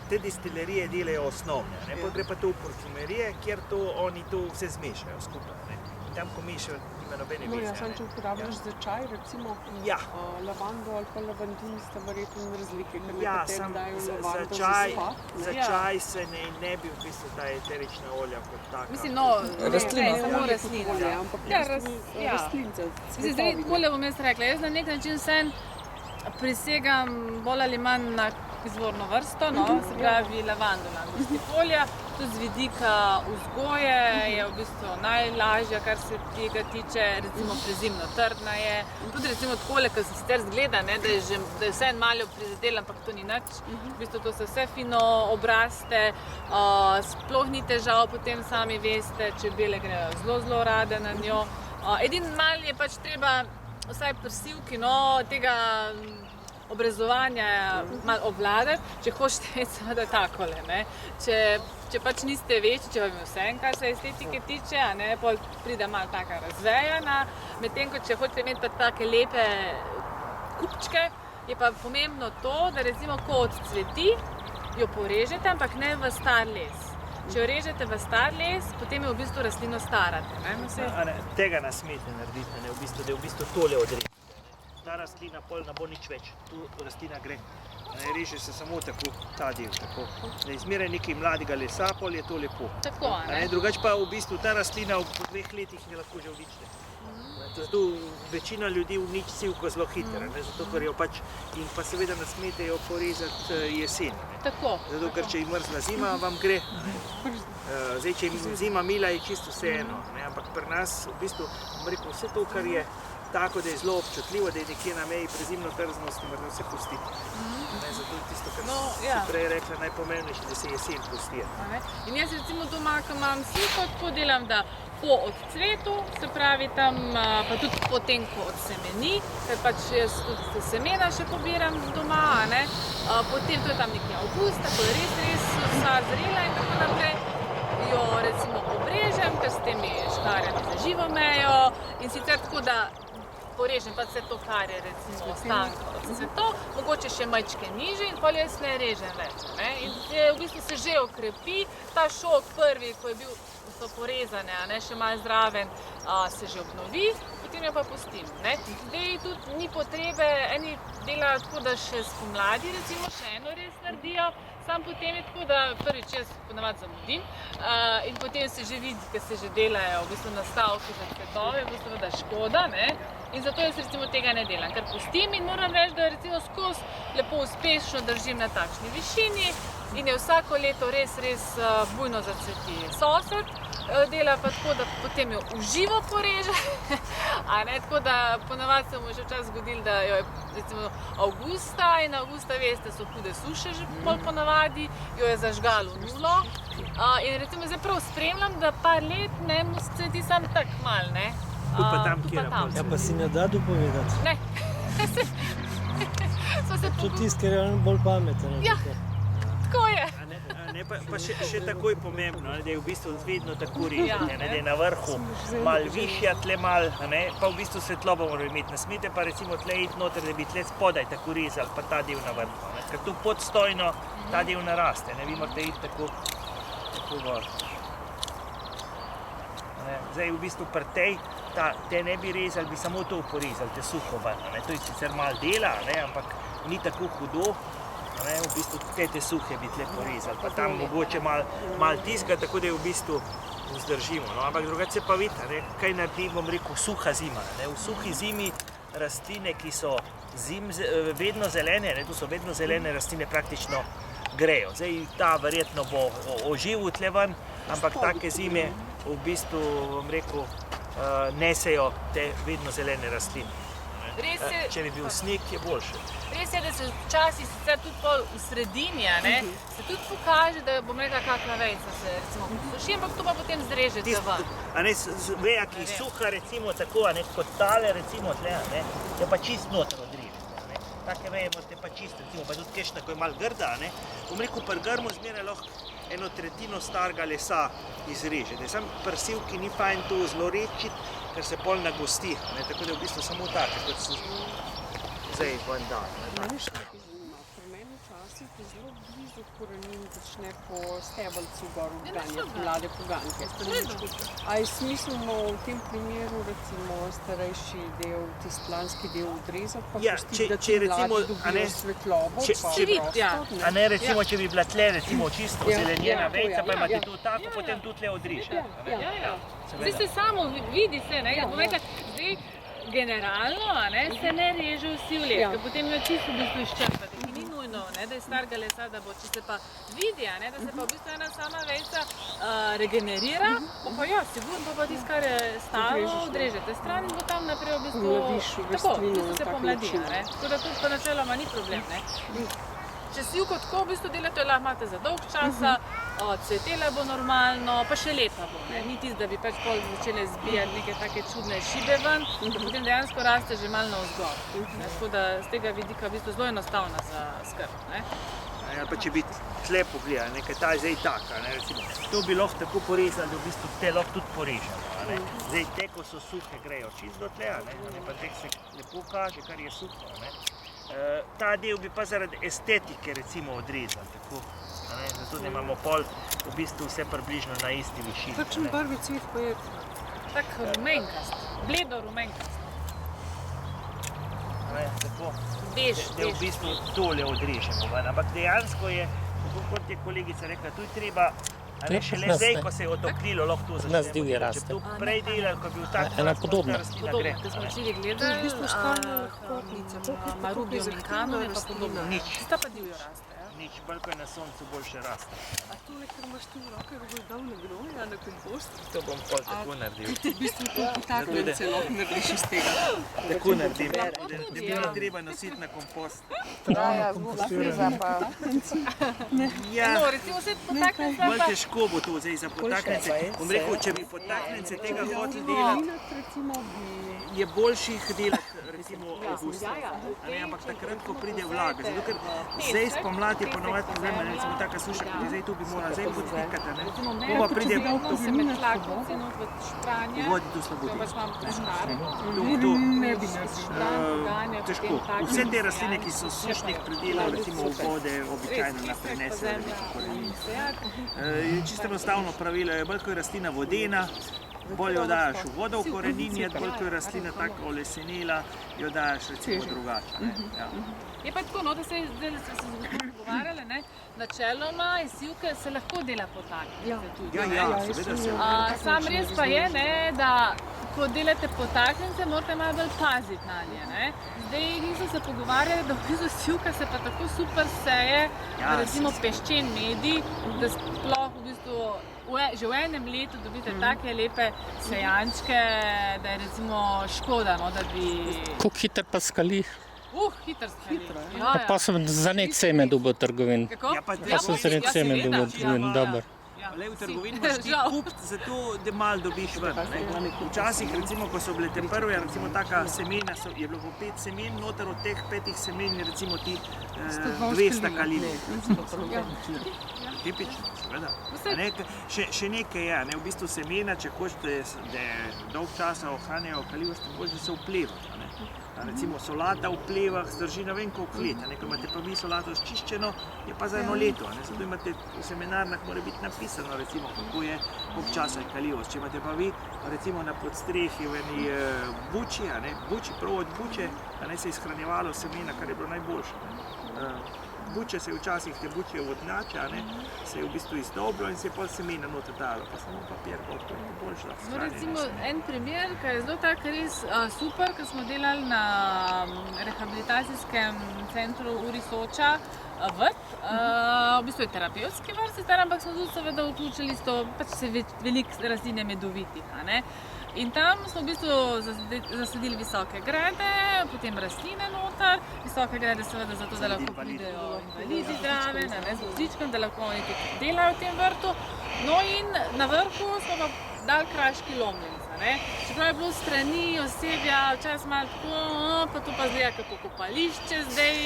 Speaker 5: te destilerije delajo osnovne, ne. Potem gre pa to v parfumerije, kjer to oni to vse zmešajo skupaj, ne. In tam, ko mešajo, nima nobene
Speaker 4: No,
Speaker 5: veze,
Speaker 4: ja, samo
Speaker 5: ne.
Speaker 4: če uporabljaš za čaj, recimo
Speaker 5: Ja.
Speaker 4: lavando ali pa lavandin, sta verjetno razlike, ker
Speaker 5: Ja,
Speaker 4: nekateri
Speaker 5: sam
Speaker 4: dajo
Speaker 5: za
Speaker 4: lavando
Speaker 5: čaj,
Speaker 4: za spa.
Speaker 5: za
Speaker 2: Ja.
Speaker 5: čaj se ne bi v bistvu ta eterična olja kot taka.
Speaker 2: Mislim, no,
Speaker 1: Rastlina.
Speaker 2: ne, samo
Speaker 4: olje
Speaker 2: rastlina.
Speaker 4: kot olje, ampak
Speaker 2: Ja,
Speaker 4: v bistvu
Speaker 2: ja.
Speaker 4: rastlinca,
Speaker 2: Zdaj,
Speaker 4: cvetovi, ne.
Speaker 2: takole bom jaz rekla, jaz na nek način vseeno prisegam bolj ali manj na izvorno vrsto, no, se pravi lavando na angusti polja. Tudi z vidika vzgoje je v bistvu najlažja, kar se tega tiče, recimo prezimno trdna je. Tudi recimo takole, ko se sicer zgleda, ne, da je vseeno malo prizadela, ampak to ni nič. V bistvu to se vse fino obraste, sploh ni težav, potem sami veste, čebele grejo zelo rade na njo. Edino malo je pač treba, vsaj pri sivki, no, tega obrezovanja malo obvladati, če hočete seveda takole, ne. Če pač niste večji, če vam je vseeno, kar se estetike tiče, a ne, pol pride malo taka razvejana, medtem ko če hočete imeti pa take lepe kupčke, je pa pomembno to, da recimo ko odcveti, jo porežete, ampak ne v star les. Če jo režete v star les, potem jo v bistvu rastlino starate, ne. No, saj-
Speaker 5: A ne, tega ne smete narediti, ne, v bistvu, da je v bistvu tole odrezati. Ta rastlina pol ne bo nič več, tu rastlina gre Ne, reže se samo tako ta del. Tako. Ne, zmeraj nekaj mladega lesa, pol je to lepo.
Speaker 2: Tako, a ne?
Speaker 5: Drugače pa v bistvu ta rastlina po 2 letih je lahko že uničena. Zato večina ljudi uniči sivko zelo hitro, ne, zato ker jo pač in pa seveda ne smete jo porezati jesen. Ne.
Speaker 2: Tako.
Speaker 5: Zato ker če je mrzla zima, vam gre. Zdaj, če je zima mila, je čisto vseeno, ne, ampak pri nas v bistvu, bom rekel, vse to, kar je tako, da je zelo občutljivo, da je nekje na meji prezimno trznosti, morda vse pustiti. Ne, zato je tisto, kar si prej rekla, najpomembnejše, da se jesen pusti.
Speaker 2: A ne? In jaz recimo doma, ko imam sliko, tako delam, da po odcvetu, se pravi tam, pa tudi potem, ko odsemeni, ker pač jaz tudi semena še pobiram doma, a ne? Potem to je tam nekje avgusta, ko je res vsa zrela in tako naprej, jo recimo obrežem, ker s temi škarjami za živo mejo in sicer tako, da porežem pa vse to, kar je recimo ostanka od cvetov, mogoče še majčke nižje in potem jaz ne režem več. Ne? In v bistvu se že okrepi ta šok prvi, ko je bil so porezane, a ne, še malo zraven, se že obnovi, potem jo pa pustim. Ne? Zdaj tudi ni potrebe, eni delajo tako, da še spomladi recimo še eno res naredijo, sam potem je tako, da prvič jaz ponavadi zamudim in potem se že vidi, ker se že delajo v bistvu nastavke za cvetove, v bistvu da škoda, ne? In zato jaz recimo tega ne delam, ker pustim in moram reči, da recimo skozi lepo uspešno držim na takšni višini in je vsako leto res bujno zacveti. Sosed dela pa tako, da potem jo v živo poreže, a ne, tako da ponavadi se mu že včasih zgodilo, da jo je recimo avgusta in avgusta, veste, so hude suše že pol ponavadi, jo je zažgalo nulo in recimo zdaj prav spremljam, da par let ne mu cveti sam tak mal, ne.
Speaker 5: Tu pa tam, kjer
Speaker 6: Ja, pa si ne da dopovedati.
Speaker 2: Ne.
Speaker 6: Tudi tisti, ker je on bolj pameten.
Speaker 2: Ja. Tako je.
Speaker 5: Pa še tako je pomembno, da je v bistvu vedno tako režete, da je na vrhu malo višja, tle malo, pa v bistvu svetlobo moramo imeti. Ne smete pa recimo tle iti noter, da bi tle spodaj tako rezali, pa ta del na vrhu. Ker tu podstojno ta del naraste, vi morate iti tako gor. Zdaj v bistvu pri tej, te ne bi rezali, bi samo to porezali, te suho ven. To je sicer malo dela, ampak ni tako hudo. V bistvu te suhe bi tle porezali, pa tam mogoče malo tiska, tako da je v bistvu vzdržimo. Ampak drugače pa vidite, kaj naredi, bom rekel, suha zima. V suhi zimi rastline, ki so vedno zelene, to so vedno zelene rastline, praktično grejo. Zdaj ta verjetno bo oživil tle ven, ampak take zime v bistvu, bom rekel, nesejo te vedno zelene rastline. Če bi bil sneg, je boljše.
Speaker 2: Res je, da se včasih sicer tudi pol v sredini, se tudi pokaže, da bom rekla, kakšna vejca se recimo posuši, ampak to pa potem zrežete ven.
Speaker 5: Veja, ki je suha, recimo tako, kot tale, recimo tle, je pa čist noter odrežete. Take veje morate pa čist, recimo, pa tudi kakšna, ko je malo grda, bom rekel, pri grmu zmeraj lahko 1/3 starega lesa izrežete. Sam pri sivki ni fajn to zelo rečiti, ker se pol nagosti, tako da je v bistvu samo take, kot so zdaj ven dan.
Speaker 4: Pri meni včasih je zelo blizu korenin začne po stebelcu gor odganjati mlade poganjke. A je smiselno v tem primeru recimo starejši del, tisti lanski del odrezati, pa pustiti, da ti mladi dobijo svetlobo, pa prostor?
Speaker 5: Recimo, če bi bila tle čisto zelenjena vejca, pa imate to tako, potem tu tle odrežete.
Speaker 2: Zdaj se samo vidi se, bom rekla, zdaj generalno se ne reže vsi v let, ker potem jo čisto v bistvu izčrpate, ki ni nujno, da je starega lesa, da bo, če se pa vidi, da se pa v bistvu ena sama vejca regenerira, pa ja, sigurno pa tisto, kar je stalo, odrežete stran in bo tam naprej v bistvu tako, v bistvu se pomladi, tako da tudi pa načeloma ni problem. Če sivko tako v bistvu delate, jo lahko imate za dolg časa, cvetela bo normalno, pa še lepa bo. Ni tisto, da bi pač pol začele zbijati neke take čudne šibe ven, da potem dejansko raste že malo navzgor. Tako da z tega vidika v bistvu zelo enostavna za skrb.
Speaker 5: Pa če bi tle pogledali, ker ta je zdaj taka, recimo, to bi lahko tako porezali, da v bistvu te lahko tudi porežemo. Zdaj te, ko so suhe, grejo čisto tle, pa tek se lepo kaže, kar je suho. Ta del bi pa zaradi estetike recimo odrezali, tako, zato da imamo pol v bistvu vse približno na isti višini.
Speaker 4: Kakšen barvi cvet pa je?
Speaker 2: Tak rumenkast, bledo rumenkast.
Speaker 5: Tako. da v bistvu tole odrežemo ven. Ampak dejansko je, tako kot je kolegica rekla, tu je treba, a ne, šele zdaj, ko se je otoplilo, lahko to začnemo.
Speaker 1: Nas divje raste.
Speaker 5: Če bi to prej delali, ko je bil tak
Speaker 1: Ena
Speaker 5: rast,
Speaker 1: podobna.
Speaker 5: ta rastlina
Speaker 2: Podobno,
Speaker 5: gre.
Speaker 2: ko smo
Speaker 5: a ne.
Speaker 2: včeraj
Speaker 4: To je v
Speaker 2: gledali,
Speaker 4: bistvu skalna lahkotnica,
Speaker 2: Marubijo Minkano je pa podobno.
Speaker 5: Nič.
Speaker 2: Tista pa divjo raste, ja.
Speaker 5: Nič, bolj ko je na soncu, boljše raste.
Speaker 4: A tole, kar imaš ti v rokah, boš dal na gnoj, a na kompost?
Speaker 5: To bom pol tako naredil.
Speaker 4: V bistvu to potaknjence lahko narediš iz tega.
Speaker 5: Tako naredim, da bi bilo treba nositi na kompost. Ja,
Speaker 2: No, recimo se potaknjenca
Speaker 5: bolj
Speaker 2: pa...
Speaker 5: težko bo to zdaj za potaknjence. Bom rekel, če bi potaknjence tega hoteli delati,
Speaker 4: Recimo bi...
Speaker 5: je boljše jih delati recimo avgusta. A ne, ampak takrat, ko pride vlaga. Zato, ker zdaj spomladi ponovadi problema, recimo taka suša, kot je zdaj tu, bi morala zdaj podtikati, ne. Ko pa pride
Speaker 2: To se med tlakovci not v špranje.
Speaker 5: vodi tu slabo.
Speaker 2: To pač imam poškar.
Speaker 5: Težko. Vse te rastline, ki so sušnih predelov, recimo v vode, običajno nas prenesejo veliko koreninic. Čisto enostavno pravilo je, bolj ko je rastlina vodena, bolj jo daš v vodo v koreninjati, bolj ko je rastlina tako olesenela, jo daš recimo drugače. Ne? Ja.
Speaker 2: Je pa tako, no, da se zdaj se pogovarjali, ne, načeloma iz sivke se lahko dela potaknjence tudi.
Speaker 5: Ja, seveda se.
Speaker 2: Sam res pa je, ne, da ko delate potaknjence, morate malo bolj paziti na nje. Ne. Zdaj nismo se pogovarjali, da v bistvu sivka se pa tako super seje, da recimo peščen medij, da sploh v bistvu že v enem letu dobite take lepe sejančke, da je recimo škoda, no, da bi...
Speaker 1: Kako hitro pa skali.
Speaker 2: Hitro skali. Ja,
Speaker 1: Pa sem za nek seme dobil trgovin.
Speaker 2: Kako?
Speaker 5: Ja, pa
Speaker 1: Pa sem za nek seme dobil trgovin, dobro.
Speaker 5: Le v trgovini moraš ti kupiti zato, da malo dobiš ven. Ne? Včasih, recimo, ko so bile te prve, recimo taka semena, je bilo po 5 semen, noter od teh 5 semen je recimo ti 200 kalili. Tipično, seveda. Ne, še nekaj je, ne, v bistvu semena, če hočete, da dolg časa ohranjajo kaljivost, bolj da se vpliva. Recimo solata v plevah zdrži ne vem koliko let, ko imate pa vi solato zčiščeno, je pa za 1 leto. Zato imate v semenarnah mora biti napisano, recimo, kako je, koliko časa je kaljivost. Če imate pa vi recimo na podstrehi v eni buči, prav od buče, se je izhranjevalo semena, kar je bilo najboljše. Buče se je včasih, te buče vodnjače, se je v bistvu izdobilo in se je pol semena noter dalo, pa samo papir, pa to je boljše.
Speaker 2: No, recimo en primer, ki je zelo tak res super, ko smo delali na rehabilitacijskem centru Uri Soča, vrt, v bistvu je terapevtski vrt, ampak smo tudi seveda vključili pač se veliko rastlin je medovitih. In tam smo v bistvu zasadili visoke grede, potem rastline noter, visoke grede seveda zato, da lahko pridejo invalidi zraven, z vozičkom, da lahko oni tudi delajo v tem vrtu. No in na vrhu smo pa dali kraški lomljenca. Čeprav je bilo strani osebja včasih malo tako, pa to pa zgleda kako kopališče zdaj,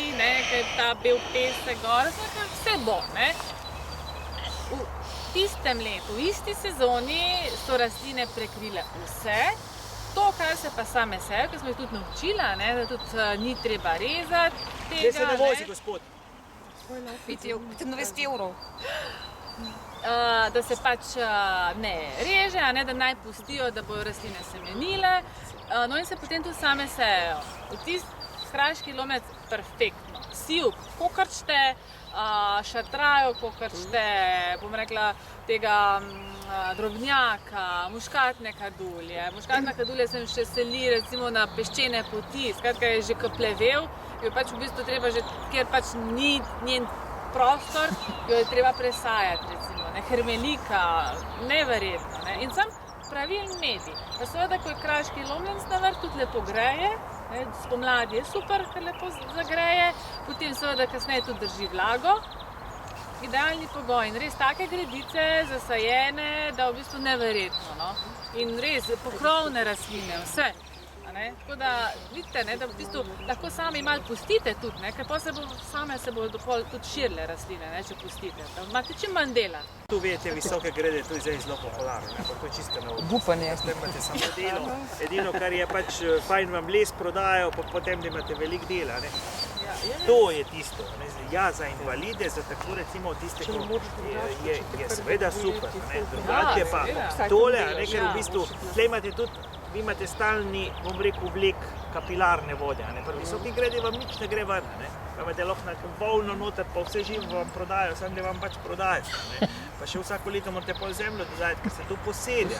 Speaker 2: ker je ta bel pesek gor, vse bo. V tistem letu, v isti sezoni so rastline prekrile vse. To, kar se pa same sejo, ker smo jih tudi naučili, da tudi ni treba rezati tega.
Speaker 5: Kje se ne vozi, gospod?
Speaker 7: 25 evrov.
Speaker 2: Da se pač ne reže, da naj pustijo, da bojo rastline semenile. No in se potem tudi same sejo. V tisti kraški lomec perfektno. Sivk, kokrčte, šatrajo, kokrčte, bom rekla, tega drobnjaka, muškatne kadulje. Muškatna kadulje sem še seli recimo na peščene poti, skratka je že koplevel, jo pač v bistvu treba že, ker pač ni njen prostor, jo je treba presajati recimo, hermelika, neverjetno. In sam pravilen medij. Pa seveda, ko je kraški lomljenc na vrt, tudi lepo greje, spomladi je super, ker lepo zagreje, potem seveda kasneje tudi drži vlago. Idealni pogoj in res take gredice zasajene, da v bistvu neverjetno. In res pokrovne rastline, vse. Tako da vidite, da v bistvu lahko sami malo pustite tudi, ker pa same se bodo tudi širile rastline, če pustite. Da imate čim manj dela.
Speaker 5: Tu vidite visoke grede, to je zdaj zelo popularno, ampak to je čisto novo.
Speaker 7: Bupanje.
Speaker 5: Zdaj imate samo delo, edino kar je pač fajn vam les prodajo, pa potem da imate veliko dela. To je tisto, ja, za invalide, za tako recimo tiste, ko je seveda super, drugače pa tole, ker v bistvu tle imate tudi vi imate stalni, bom rekel, vlek kapilarne vode. Pri visoki gredi vam nič ne gre ven. Imate lahko volno noter, pa vse živo vam prodajo, samo da vam pač prodajo. Pa še vsako leto morate pol zemljo dodajati, ker se to posede.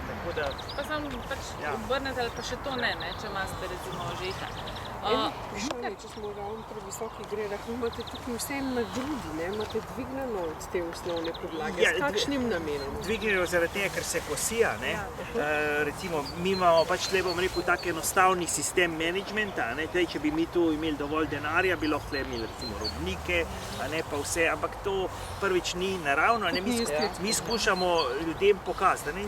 Speaker 5: Tako da,
Speaker 2: Pa samo pač obrnete ali pa še to ne, če imate recimo že itak.
Speaker 4: Vprašanje, če smo ravno pri visokih gredah, imate tukaj vse na grudi, imate dvignjeno od te osnovne podlage.
Speaker 5: Ja,
Speaker 4: S kakšnim namenom?
Speaker 5: dvignejo zaradi tega, ker se kosija. Recimo, mi imamo pač tle, bom rekel, tak enostavni sistem menedžmenta. Če bi mi tu imeli dovolj denarja, bi lahko imeli recimo robnike, pa vse, ampak to prvič ni naravno. Mi skušamo ljudem pokazati,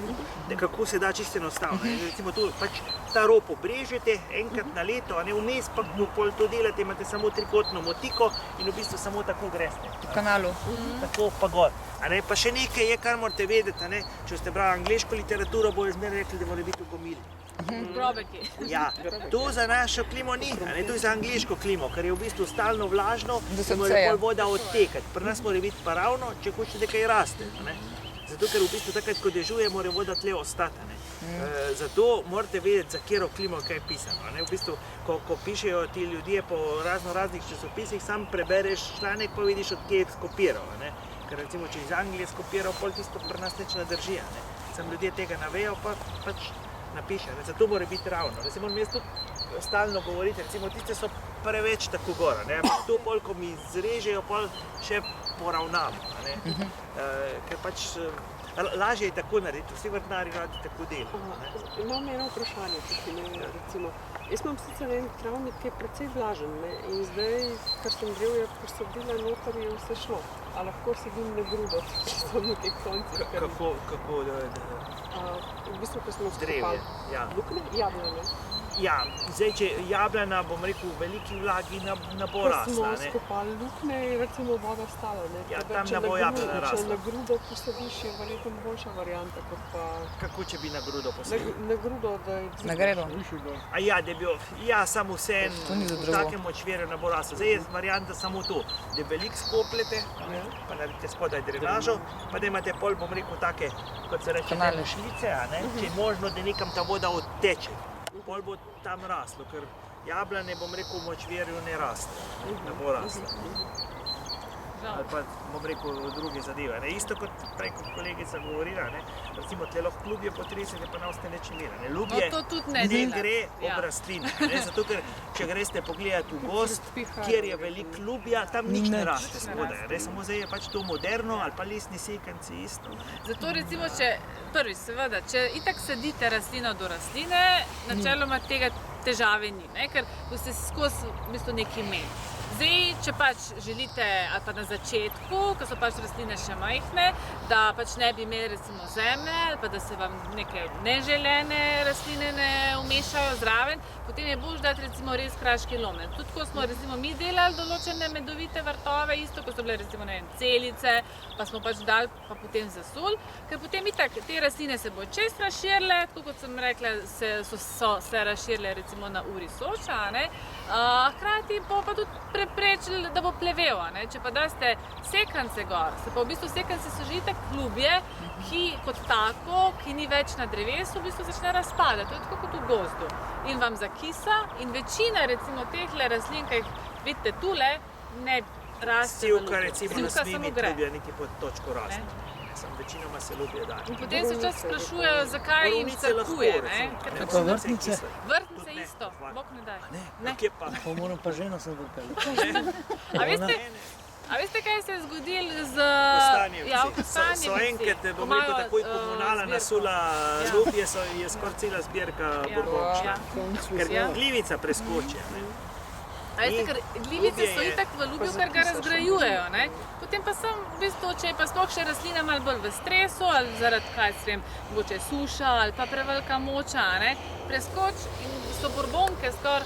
Speaker 5: kako se da čisto enostavno. Recimo tu pač ta rob obrežete enkrat na leto, vmes pa pol to delate, imate samo trikotno motiko in v bistvu samo tako greste.
Speaker 7: V kanalu.
Speaker 5: Tako pa gor. Pa še nekaj je, kar morate vedeti, če ste brali angleško literaturo, bojo zmeraj rekli, da mora biti v gomili.
Speaker 2: Grobeki.
Speaker 5: Ja, to za našo klimo ni, to je za angleško klimo, ker je v bistvu stalno vlažno,
Speaker 7: Da se
Speaker 5: mora
Speaker 7: odseja.
Speaker 5: pol voda odtekati. Pri nas mora biti pa ravno, če hočete kaj raste. Zato, ker v bistvu takrat, ko dežuje, mora voda tle ostati. Zato morate vedeti, za katero klimo kaj je pisano. V bistvu, ko pišejo ti ljudje po raznih časopisih, sam prebereš članek, pa vidiš, od kje je skopiral. Ker recimo, če iz Anglije skopiral, pol tisto pri nas nič ne drži. Sam ljudje tega ne vejo, pa pač napiše. Zato mora biti ravno. Recimo, jaz tudi stalno govorite, recimo, tiste so preveč tako gor. To pol, ko mi zrežejo, pol še poravnamo. Ker pač lažje je tako narediti, vsi vrtnari radi tako delajo.
Speaker 4: Imam eno vprašanje tukaj, recimo. Jaz imam sicer en travnik, ki je precej vlažen in zdaj, kar sem drevja posadila noter, je vse šlo. A lahko sedim na grudo, če so nekaj konci.
Speaker 5: Kako
Speaker 4: V bistvu, ko smo
Speaker 5: drevje?
Speaker 4: skopali luknje, jablane.
Speaker 5: Ja, zdaj, če jablana, bom rekel, v veliki vlagi ne bo
Speaker 4: Ko
Speaker 5: rasla.
Speaker 4: smo skopali luknje, je recimo voda stala.
Speaker 5: Ja,
Speaker 4: Tako da,
Speaker 5: tam
Speaker 4: če
Speaker 5: ne bo
Speaker 4: na
Speaker 5: jablana
Speaker 4: grudo-
Speaker 5: rasla.
Speaker 4: Če na grudo posadiš, je verjetno boljša varianta, kot pa
Speaker 5: Kako če bi na grudo posadil?
Speaker 4: na grudo, da je
Speaker 7: Na gredo.
Speaker 5: A ja, da bi samo vse
Speaker 7: To ni za
Speaker 5: v
Speaker 7: drevo.
Speaker 5: takem močvirju ne bo raslo. Zdaj je varianta samo to, da veliko skopljete, pa naredite spodaj drenažo, pa da imate pol, bom rekel, take, kot se reče,
Speaker 7: Kanale.
Speaker 5: šlice, če je možno, da nekam ta voda odteče. Pol bo tam raslo, ker jablane, bom rekel, v močvirju ne raste, ne bo raslo. Ali pa, bom rekel, druge zadeve. Isto kot prej, kot kolegica govorila, recimo tle lahko lubje potresete, pa ne ostane nič imela. Lubje
Speaker 2: to tudi ne
Speaker 5: ne
Speaker 2: delate.
Speaker 5: gre
Speaker 2: Ja.
Speaker 5: ob rastline, zato ker če greste pogledati v gozd, kjer je veliko lubja, tam nič ne raste spodaj. Samo zdaj je pač to moderno, ali pa lesni sekanci isto.
Speaker 2: Zato recimo, prvič, seveda, če itak sadite rastlino do rastline, načeloma tega težave ni, ker boste skozi v bistvu nekaj imeli. Zdaj, če pač želite, ali pa na začetku, ko so pač rastline še majhne, da pač ne bi imeli recimo zemlje, ali pa da se vam neke neželene rastline ne umešajo zraven, potem je bolj dati recimo res kraški lomen. Tudi ko smo recimo mi delali določene medovite vrtove, isto ko so bile recimo celice, pa smo pač dali pa potem zasul, ker potem itak te rastline se bodo čez razširile, tako kot sem rekla, so se razširile recimo na uri Soča, hkrati bo pa tudi preprečili, da bo plevel. Če pa daste sekance gor, se pa v bistvu sekance so že itak klubje, ki kot tako, ki ni več na drevesu, v bistvu začne razpadati. To je tako kot v gozdu. In vam zakisa in večina recimo tehle rastlin, ki jih vidite tule, ne raste v
Speaker 5: Sivka recimo ne
Speaker 2: Sivka
Speaker 5: sme
Speaker 2: samo
Speaker 5: imeti
Speaker 2: gre.
Speaker 5: lubja niti pod točko raste. Večinoma se lubje daje.
Speaker 2: In potem se včasih sprašujejo, zakaj jim
Speaker 5: Borovnice lahko,
Speaker 2: crkuje.
Speaker 5: recimo.
Speaker 2: Ker
Speaker 6: Pa
Speaker 2: pač
Speaker 6: vrtnice?
Speaker 2: vrtnice
Speaker 5: Tudi ne,
Speaker 2: isto,
Speaker 5: hvala.
Speaker 2: bog ne daj.
Speaker 5: Kje pa?
Speaker 6: Pa moram pa ženo sem vrtela.
Speaker 2: A veste, kaj se je zgodilo z
Speaker 5: Kostanjevci.
Speaker 2: Ja, v Kostanjevci.
Speaker 5: So enkrat,
Speaker 2: ko
Speaker 5: bom rekel,
Speaker 2: imajo,
Speaker 5: takoj komunala
Speaker 2: zbirko.
Speaker 5: nasula
Speaker 2: Ja.
Speaker 5: lubje, je skoraj cela zbirka borbončna.
Speaker 2: Ja.
Speaker 5: Ker
Speaker 2: Ja.
Speaker 5: glivica preskoči.
Speaker 2: A veste, ker glivice so
Speaker 5: Lubje je-
Speaker 2: itak v lubju, ker ga razgrajujejo. Potem pa sem, v bistvu, če je pa sploh še rastlina malo bolj v stresu, ali zaradi kaj se vem, mogoče suša ali pa prevelika moča, preskoč in so borbonke skoraj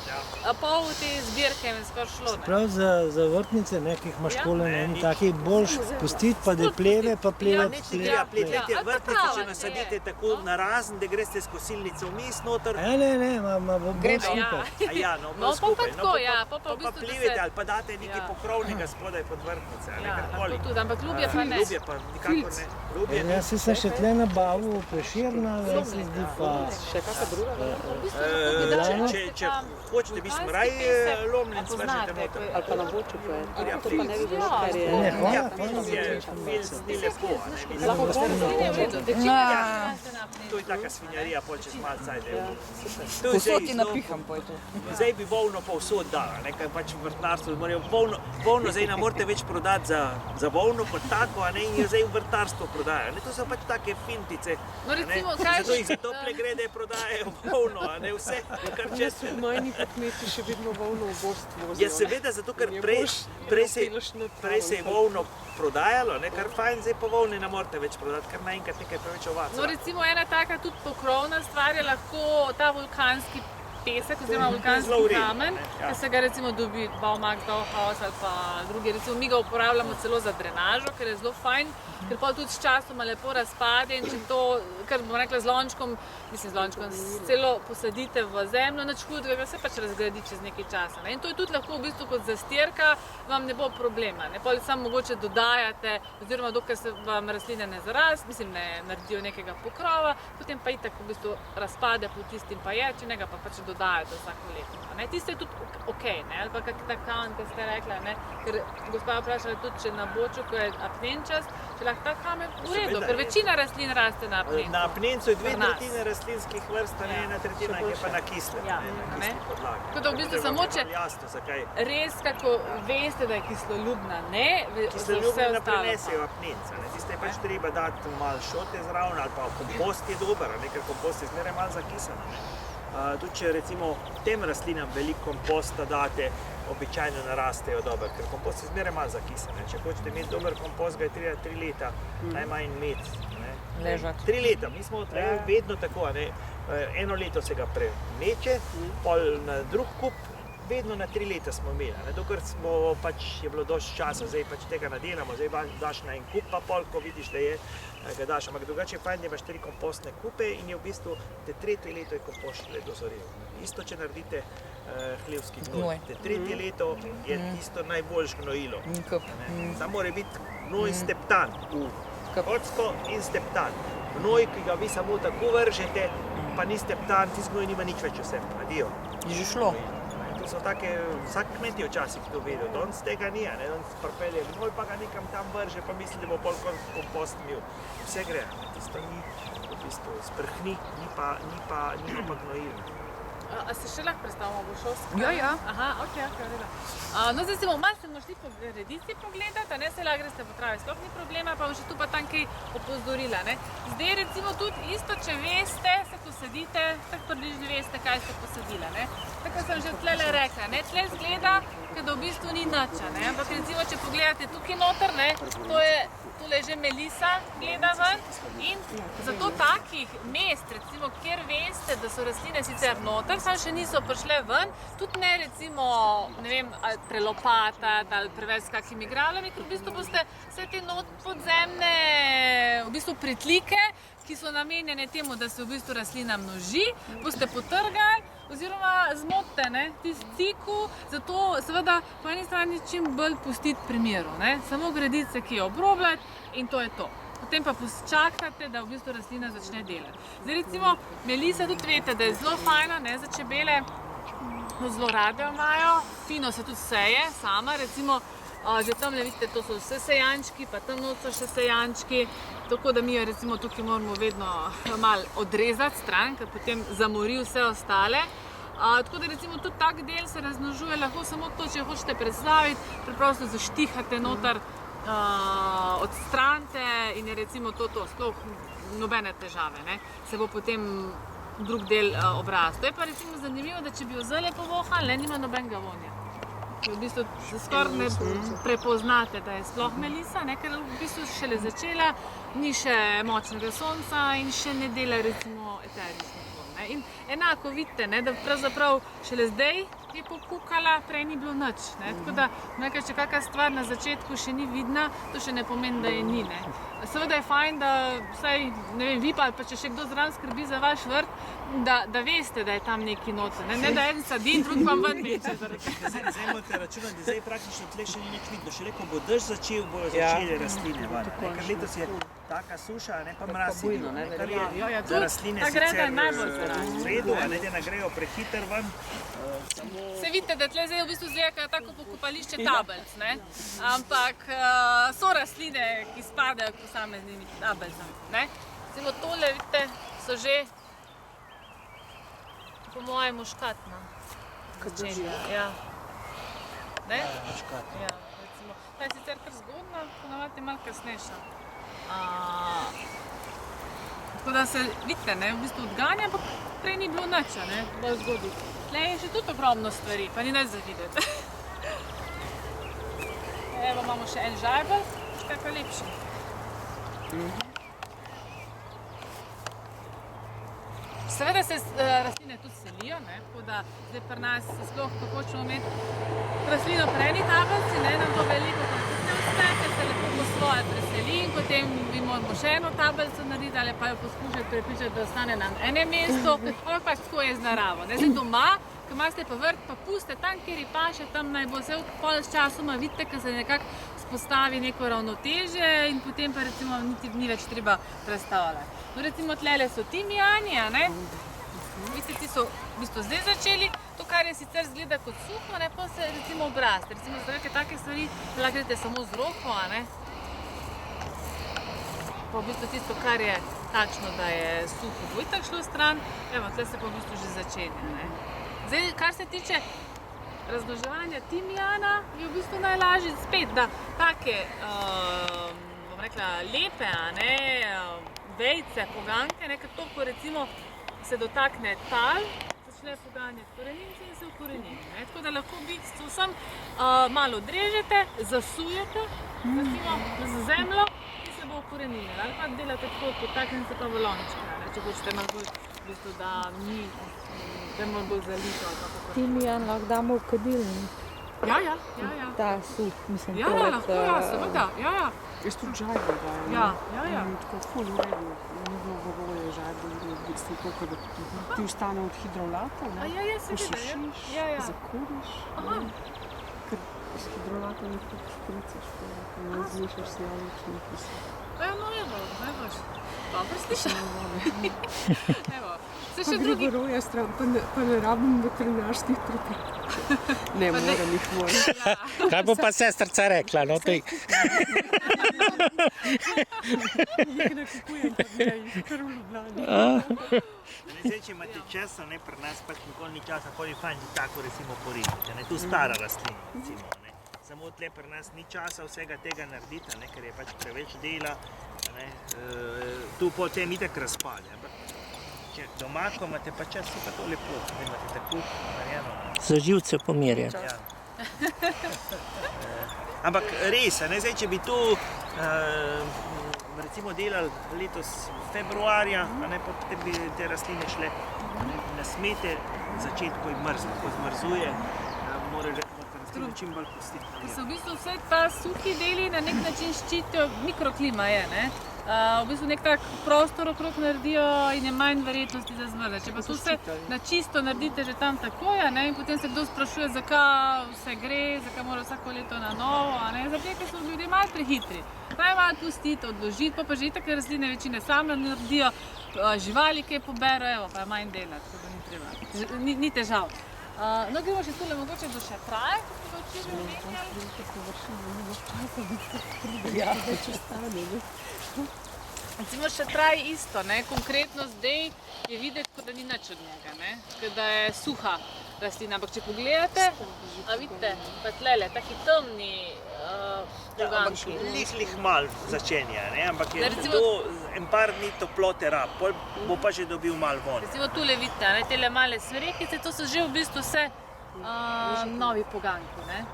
Speaker 2: pol te zbirke in skoraj šlo.
Speaker 6: Prav za vrtnice, ki jih imaš
Speaker 2: Ja.
Speaker 6: tole,
Speaker 5: Ne,
Speaker 6: ne,
Speaker 5: nič.
Speaker 6: taki boljš pustiti, pa da pleve, pa pleve,
Speaker 2: Ja,
Speaker 5: Nič ne
Speaker 6: pleve.
Speaker 5: treba pleti,
Speaker 2: Ja, ali pa
Speaker 5: vrtnice,
Speaker 2: trava,
Speaker 5: če
Speaker 2: ne.
Speaker 5: nasadite tako narazen, da greste s kosilnico vmes noter.
Speaker 6: Ne, bo bolj
Speaker 7: Gredo.
Speaker 6: skupaj.
Speaker 5: A ja, no,
Speaker 2: No,
Speaker 5: bolj skupaj.
Speaker 2: pa tako, ja, pa pa v
Speaker 5: pa
Speaker 2: bistvu, da
Speaker 5: plivite
Speaker 2: se...
Speaker 5: ali pa date nekaj
Speaker 2: Ja.
Speaker 5: pokrovnega spodaj pod vrtnice, ali
Speaker 2: Ja,
Speaker 5: karkoli.
Speaker 2: lahko tudi, ampak ljubje pa ne.
Speaker 5: Ljubje pa nikakor ne. Ljubje ne.
Speaker 6: Jaz sem še tle nabavil Prešerna, jaz se zdi pa...
Speaker 5: Če hočete, mi smo raj lomljenc, vržete noter.
Speaker 4: Ali pa na boču, to je.
Speaker 5: Ja,
Speaker 4: To pa ne bi bilo, kar je.
Speaker 6: Ne, hvala,
Speaker 5: Ja,
Speaker 6: hvala.
Speaker 5: fils ni lepo, a ne, mislim.
Speaker 4: Lahko
Speaker 5: To je taka svinjarija, pol čez malo cajt.
Speaker 7: Povsod ti napiham, pa je to.
Speaker 5: Zdaj bi volno povsod dala, nekaj pač v vrtnarstvu, morajo volno zdaj ne morete več prodati za volno kot tako, a ne, in jo zdaj v vrtnarstvu prodajajo. Ne, to so pač take fintice,
Speaker 2: No,
Speaker 5: a ne,
Speaker 2: recimo, kaj
Speaker 5: zato
Speaker 2: že-
Speaker 5: jih za tople grede prodajajo volno, a ne, vse, kar čez.
Speaker 4: Majhni kmeti še vedno volno v gost vozijo.
Speaker 5: Ja, seveda, zato ker
Speaker 4: Je
Speaker 5: prej
Speaker 4: boš,
Speaker 5: se
Speaker 4: peleš na
Speaker 5: prej se je
Speaker 4: travnik.
Speaker 5: volno prodajalo, ne, kar fajn, zdaj pa volne ne morete več prodati, ker naenkrat nekaj preveč ovac.
Speaker 2: No, recimo ena taka tudi pokrovna stvar je lahko ta vulkanski pesek oziroma vulkanski
Speaker 5: Zelo v redu,
Speaker 2: kamen,
Speaker 5: ne, ja.
Speaker 2: ki se ga recimo dobi Baumax, Bauhaus ali pa drugi. Recimo mi ga uporabljamo celo za drenažo, ker je zelo fajn, ker pa tudi s časoma lepo razpade in če to, kar bom rekla z lončkom, celo posadite v zemljo, nič hudega, se pač razgradi čez nekaj časa. Ne? In to je tudi lahko v bistvu kot zastirka, vam ne bo problema. Ne? Pol samo mogoče dodajate, oziroma dokler se vam rastline ne ne naredijo nekega pokrova, potem pa itak v bistvu razpade po tistim pa je, če ne ga pa pač dodajate vsako leto. Ne? Tisto je tudi ok, ne? Ali pa kak ta kamen, ki ste rekla, ne? Ker gospa je vprašala tudi, če na boču, ko je apnenčast, če lahko ta kamen v redu,
Speaker 5: Seveda
Speaker 2: ker
Speaker 5: je.
Speaker 2: večina rastlin raste na apnencu.
Speaker 5: Na apnencu je
Speaker 2: Pri nas.
Speaker 5: 2/3 rastlinskih vrst, a ne
Speaker 2: Ja.
Speaker 5: 1/3 je pa na kislem,
Speaker 2: Ja,
Speaker 5: ne, na
Speaker 2: ne.
Speaker 5: kisli podlagi.
Speaker 2: Tako da v bistvu
Speaker 5: Treba
Speaker 2: samo
Speaker 5: biti
Speaker 2: če-
Speaker 5: bolj jasno, zakaj.
Speaker 2: Res, kako veste, da je kisloljubna, ne, za vse
Speaker 5: Kisloljubljena
Speaker 2: ostalo.
Speaker 5: prenesejo apnenca, ne, tiste je pač treba dati malo šote zraven, ali pa kompost je dober, a ne, ker kompost je zmeraj malo zakisen. Tudi če recimo tem rastlinam veliko komposta date, običajno narastejo dobro, ker kompost je zmeraj malo zakisen. Ne. Če hočete imeti dober kompost, ga je treba 3 leta najmanj imeti. Ne.
Speaker 7: Ležati.
Speaker 5: 3 leta, mi smo tle vedno tako, a ne. Eno leto se ga premeče, pol na drug kup, vedno na 3 leta smo imeli, ne, dokler smo pač je bilo dosti časa, zdaj pač tega ne delamo, zdaj daš na en kup, pa pol, ko vidiš, da je, ga daš, ampak drugače je fajn, da imaš 3 kompostne kupe in je v bistvu te 3. leto je kompost šele dozorel. Isto, če naredite hlevski gnoj.
Speaker 7: Gnoj.
Speaker 5: Te 3. leto je tisto najboljše gnojilo.
Speaker 7: Kup.
Speaker 5: Ne. Samo mora biti gnoj steptan,
Speaker 7: Kup.
Speaker 5: ocko in steptan. Gnoj, ki ga vi samo tako vržete, pa ni steptan, tisti gnoj nima nič več v sebi, adijo.
Speaker 7: Je že šlo.
Speaker 5: To so take, vsak kmet je včasih to vedel, danes tega ni, ne, danes pripelje gnoj, pa ga nekam tam vrže, pa misli, da bo pol kompost imel. Vse gre, ne, tisto ni v bistvu sprhni, nima pa gnojil.
Speaker 2: A se še lahko predstavimo, bo šel s
Speaker 7: Ja, ja.
Speaker 2: Aha, ok, redo. No, zdaj se bomo malo šli po redici pogledati, a ne se lahko greste po travi, sploh ni problema, pa bom še tu pa tam kaj opozorila, ne. Zdaj recimo tudi isto, če veste, se posadite, tako približno veste, kaj ste posadila, ne. Tako kot sem že tlele rekla, ne, tle zgleda, ker da v bistvu ni nič, ne, ampak recimo, če pogledate tukaj noter, ne, tole je že melisa, gleda ven in zato takih mest, recimo, kjer veste, da so rastline sicer noter, samo še niso prišle ven, tudi ne recimo, ne vem, ali prelopatati ali preveč s kakimi grablami, ker v bistvu boste vse te podzemne v bistvu pritlike, ki so namenjene temu, da se v bistvu rastlina množi, boste potrgali oziroma zmotite, ne, tisti cikel, zato seveda po eni strani čim bolj pustiti pri miru, ne, samo gredice, ki jo obrobljati in to je to. Potem pa počakate, da v bistvu rastlina začne delati. Zdaj recimo melisa tudi veste, da je zelo fajna, ne, za čebele, zelo rade jo imajo, fino se tudi seje sama, recimo že tam vidite, to so vse sejančki, pa tam not so še sejančki, tako da mi jo recimo tukaj moramo vedno malo odrezati stran, ker potem zamori vse ostale. Tako da recimo tudi tak del se razmnožuje, lahko samo to, če hočete predstaviti, preprosto zaštihate noter, odstranite in je recimo to, sploh nobene težave, ne, se bo potem drug del obrastel. Je pa recimo zanimivo, da če bi jo zdajle povohali, nima nobenega vonja. V bistvu skoraj ne prepoznate, da je sploh melisa, ne, ker v bistvu šele začela, ni še močnega sonca in še ne dela recimo eteričnih vonj. Ne? In enako vidite, ne, da pravzaprav šele zdaj je pokukala, prej ni bilo nič. Ne? Tako da, nekaj, če kakšna stvar na začetku še ni vidna, to še ne pomeni, da je ni. Ne? Seveda je fajn, da vsaj, ne vem, vi pa če še kdo zraven skrbi za vaš vrt, da veste, da je tam neki noter. Ne da en sadi in drug vam ven meče.
Speaker 5: Zdaj morate računati, da zdaj praktično tle še ni nič vidno. Še rekel bo dež začel, bojo začeli rastline ven. Ker letos je taka suša, ne pa mraz je bil. Kar je za rastline sicer v redu, a ne da grejo prehiter ven.
Speaker 2: Se vidite, da tle zdaj v bistvu zgleda tako pokopališče tabelc, ne? Ampak so rastline, ki spadajo k posameznim tabelcem, ne? Recimo tole, vidite, so že po mojem muškatna začenja, ja. Ne? Ja, recimo. Ta je sicer kar zgodna, ponavadi je malo kasnejša. Tako da se, vidite, ne, v bistvu odganja, ampak prej ni bilo nič, ne, bolj zgodaj. Tle je še tudi ogromno stvari, pa ni nič za videti. Evo, imamo še en žajbel, še kakva lepši. Seveda se rastline tudi selijo, ne, tako da zdaj pri nas sploh, ko hočemo imeti rastlino pri eni tabelci, ne, nam to veliko krat ne uspe, ker se lepo po svoje preseli in potem bi moramo še eno tabelco narediti ali pa jo poskušati prepričati, da ostane na enem mestu, ampak pač tako je z naravo. Ne, zdaj doma, ko imate pa vrt, pa puste tam, kjer je paše, tam naj bo vse pol s časoma, vidite, ker se nekako spostavi neko ravnotežje in potem pa recimo niti ni več treba prestavljati. No, recimo tlele so timijani, a ne? Vidite, ti so v bistvu zdaj začeli, to kar je sicer zgleda kot suho, ne, pa se recimo obraste. Recimo za neke take stvari lahko greste samo z roko, a ne? Pa v bistvu tisto, kar je takšno, da je suho, bo itak šlo stran, evo, tle se pa v bistvu že začenja, ne? Zdaj, kar se tiče razmnoževanja timijana, je v bistvu najlažje spet, da take, bom rekla, lepe, a ne, vejce, poganke, nekaj to, ko recimo se dotakne tal, začne poganjati korenince in se ukorenini. Tako da lahko v bistvu vsem malo odrežete, zasujete, recimo z zemljo in se bo ukorenili. Ali pa delate tako, potaknete pa v lončke, če hočete malo bolj, v bistvu, da ni, da je malo bolj zalito.
Speaker 8: Timijan lahko damo v kadilnik.
Speaker 2: Ja.
Speaker 8: Ta suh, mislim,
Speaker 2: ja, lahko, ja, seveda, ja.
Speaker 4: Jaz tudi žajbel dajem.
Speaker 2: Ja.
Speaker 4: Tako ful v redu, ni bilo govore žajbel, v bistvu to, da ti ostane od hidrolata, ne?
Speaker 2: Ja, seveda,
Speaker 4: posušiš,
Speaker 2: ja.
Speaker 4: zakuriš, ker s hidrolatom nekako špricaš, ne zmešaš si javični kisel.
Speaker 2: No evo, dobro slišal. Evo, se še
Speaker 4: Pa
Speaker 2: drugi...
Speaker 4: gre gorovja stran, pa ne rabim veterinarskih prepričanj. Ne, moram jih moram.
Speaker 1: Kaj bo pa sestrca rekla, no tej?
Speaker 4: Jih ne kupujem, pa ne, jih kar v Ljubljani.
Speaker 5: Zdaj, če imate časa, ne, pri nas pač nikoli ni časa, pol je fajn tako recimo poriniti, ne, tu stara rastlina, recimo, ne. Samo tle pri nas ni časa vsega tega narediti, ne, ker je pač preveč dela, ne, tu potem itak razpade, ampak če doma, ko imate pa čas, je pa to lepo, da imate tako narejeno.
Speaker 1: Za živce pomirja.
Speaker 5: Ja. Ampak res, ne, zdaj, če bi tu recimo delali letos februarja, ne, potem bi te rastline šle, ne smete začeti, ko je mrzlo, ko zmrzuje, mora rastline čim bolj pustiti.
Speaker 2: Ker se v bistvu vse ta suhi deli na nek način ščitijo, mikroklima je, ne? V bistvu nek tak prostor okrog naredijo in je manj verjetnosti za zmrzniti. Če pa to vse na čisto naredite že tam takoj, ne, in potem se kdo sprašuje, zakaj vse gre, zakaj mora vsako leto na novo, ne, zato ker so ljudje malo prehitri. Naj malo pustiti, odložiti, pa že itak rastline večine same naredijo, živali kaj poberajo, evo, pa je manj dela, tako da ni treba, ni težav. No, gremo še tule mogoče do šetraje, ko smo ga včeraj omenjali. Recimo šetraj isto, ne, konkretno zdaj je videti, kot da ni nič od njega, ne, ker da je suha rastlina, ampak če pogledate, vidite, pa tlele, taki temni poganki.
Speaker 5: Lih mal začenja, ne, ampak je to en par dni toplote rab, pol bo pa že dobil mal von.
Speaker 2: Recimo tule vidite, ne, tele male smrekice, to so že v bistvu vse novi poganki, ne.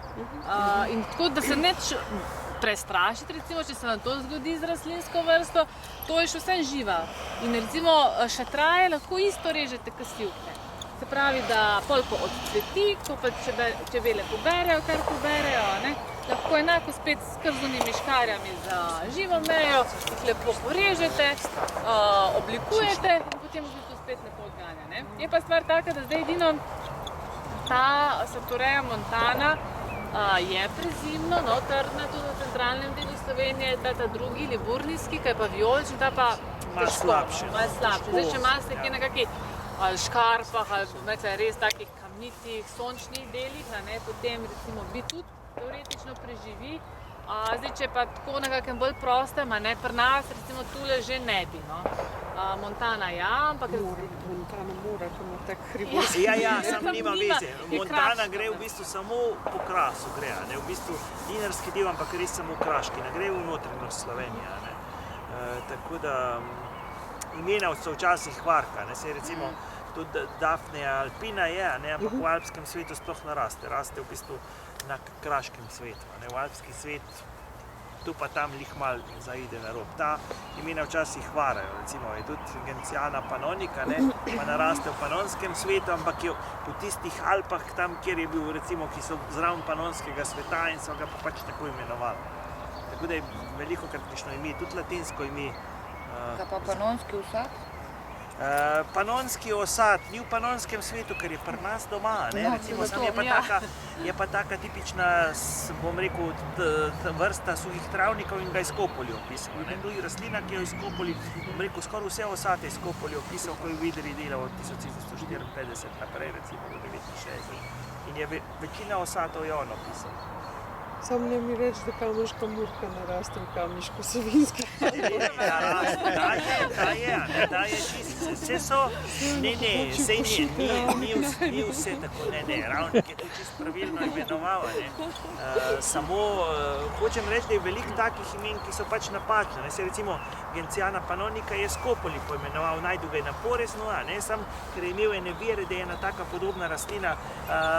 Speaker 2: In tako, da se prestrašiti, recimo, če se vam to zgodi z rastlinsko vrsto, to je še vsem živa. In recimo šatraje lahko isto režete kot sivke. Se pravi, da pol ko odcveti, ko pa čebele poberejo, kar poberejo, ne? Lahko enako spet s krzunimi škarjami za živo mejo, jih lepo porežete, oblikujete in potem v bistvu spet lepo odganja. Ne? Je pa stvar taka, da zdaj edino ta Satureja montana je prezimno, no, trdna tudi v centralnem delu Slovenije, ta drugi, liburnijski, ki je pa vijolični, ta pa
Speaker 5: Malo slabše.
Speaker 2: Malo slabše. Zdaj, če imate nekje na kakih ali škarpah, ali res takih kamnitih, sončnih delih, potem recimo bi tudi teoretično preživi. Zdaj, če pa tako na kakem bolj prostem, pri nas recimo tule že ne bi, no. Montana ja, ampak...
Speaker 4: Montana mora, ko ima tak hribov.
Speaker 5: Ja, sam nima veze. Montana gre v bistvu samo po krasu, gre, ne, v bistvu dinarski del, ampak res samo kraški, ne gre v notranjost Slovenija, ne. Tako da imena so včasih hvarka, ne, se recimo tudi Daphneja alpina je, ne, ampak v alpskem svetu sploh ne raste, raste v bistvu na kraškem svetu, ne, v alpski svet tu pa tam lih mal zaide na rob. Ta imena včasih hvarajo, recimo je tudi Gentiana panonica, ne, pa naraste v panonskem svetu, ampak je v tistih Alpah tam, kjer je bil recimo, ki so zraven panonskega sveta in so ga pa pač tako imenovali. Tako da je veliko kratkično ime, tudi latinsko ime.
Speaker 7: Kaj pa panonski osad?
Speaker 5: Panonski osad ni v panonskem svetu, ker je pri nas doma, ne, recimo, sam je pa taka tipična, bom rekel, vrsta suhih travnikov in ga izkopoli opisal, ne, tu je rastlina, ki jo izkopoli, bom rekel, skoraj vse osate izkopoli opisal, ko je Videri delal od 1754 naprej, recimo do 1969, in je večina osatov je on opisal.
Speaker 4: Sam ne mi reči, da kamniška murka naraste v kamniško savinski.
Speaker 5: Da je čisto, vse so, ni vse tako, Ravnik je to čisto pravilno imenoval, samo hočem reči, da je veliko takih imen, ki so pač napačne, se recimo Gentiana panonica je Skopoli poimenoval, najdu ga je na Poreznu, sam, ker je imel ene vire, da je ena taka podobna rastlina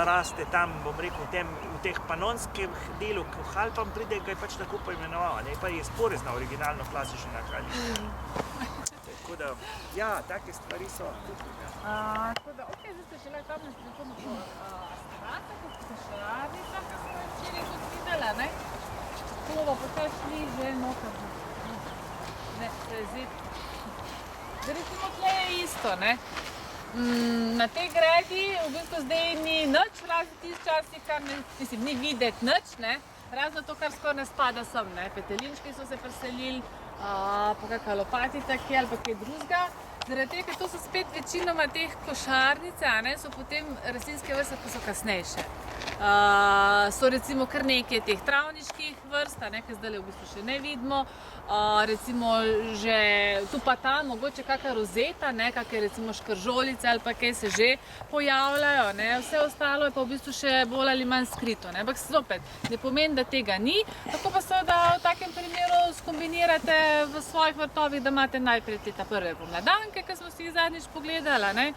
Speaker 5: raste tam, bom rekel, v teh panonskih delu, ko v Alpam pride, ga je pač tako poimenoval, pa je Porezna originalno klasična nakaljica. Tako da, ja, take stvari so tudi.
Speaker 2: Tako da, okej, zdaj ste šele tam nešto po Astrata, kot ste šaravica, ki smo včeraj tudi videla, ne? To bo pa kaj šli že noter. Ne, prezeti. Zdaj recimo tle je isto, ne? Na tej gredi v bistvu zdaj ni nič, razen tist časi, kar ni videti nič, ne? Razen to, kar skoraj ne spada sem, ne? Petelinčki so se preselili, pa kakva lopatica kje ali pa kaj drugega. Zaradi tega, ker to so spet večinoma teh košarnice, so potem rastlinske vrste, ki so kasnejše. So recimo kar nekaj teh travniških vrst, ki zdaj v bistvu še ne vidimo. Recimo že tu pa tam, mogoče kakva rozeta, kakve recimo škržolice ali pa kaj se že pojavljajo. Vse ostalo je pa v bistvu še bolj ali manj skrito. Ampak zopet, ne pomeni, da tega ni. Tako pa seveda v takem primeru skombinirate v svojih vrtovih, da imate najprej te prve pomladanke, ki smo si jih zadnjič pogledali,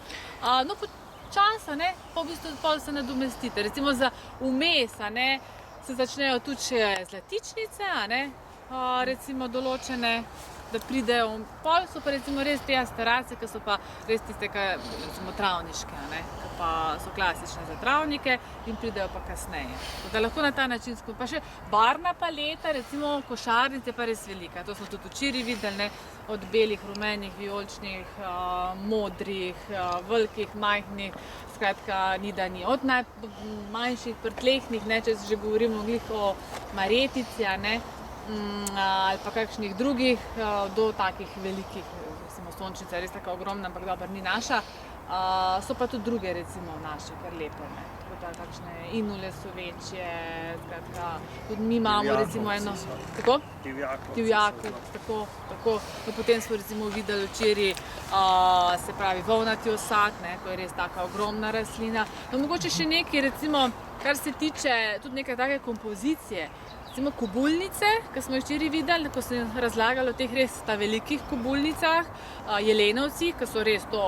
Speaker 2: no počasa, pa v bistvu pol se nadomestite. Recimo za vmes, se začnejo tudi še zlatičnice, recimo določene, da pridejo, pol so pa recimo res te asterace, ki so pa res tiste, recimo travniške, ki pa so klasične za travnike in pridejo pa kasneje. Da lahko na ta način skupaj. Pa še barvna paleta, recimo košarnic je pa res velika. To smo tudi včeraj videli, od belih, rumenih, vijoličnih, modrih, velikih, majhnih, skratka ni da ni. Od najmanjših prtlehnih, če že govorimo o maretici, ali pa kakšnih drugih, do takih velikih, recimo sončnica je res taka ogromna, ampak dobro, ni naša. So pa tudi druge, recimo naše, kar lepe, tako da takšne inule so večje, skratka, tudi mi imamo recimo eno, tako? Divjakov, tako. No, potem smo recimo videli včeraj, se pravi, volnati osad, ko je res taka ogromna rastlina. No, mogoče še nekaj, recimo, kar se tiče tudi neke take kompozicije, recimo kobulnice, ki smo jih včeraj videli, ko sem razlagali o teh res velikih kobulnicah, jelenovcih, ki so res to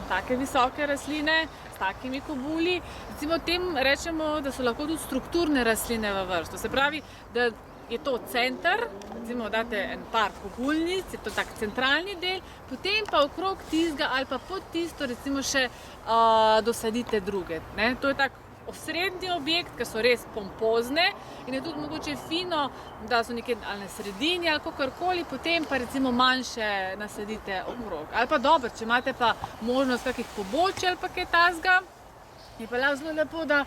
Speaker 2: take visoke rastline s takimi kobuli. Recimo tem rečemo, da so lahko tudi strukturne rastline v vrstu. Se pravi, da je to center, recimo date en par kobulnic, je to tak centralni del, potem pa okrog tistega ali pa pod tisto recimo še dosadite druge. Ne? To je tak osrednji objekt, ki so res pompozne in je tudi mogoče fino, da so nekje ali na sredini ali kakorkoli, potem pa recimo manjše nasadite okrog. Ali pa dobro, če imate pa možnost kakih pobočij ali pa kaj tasga, je pa lahko zelo lepo, da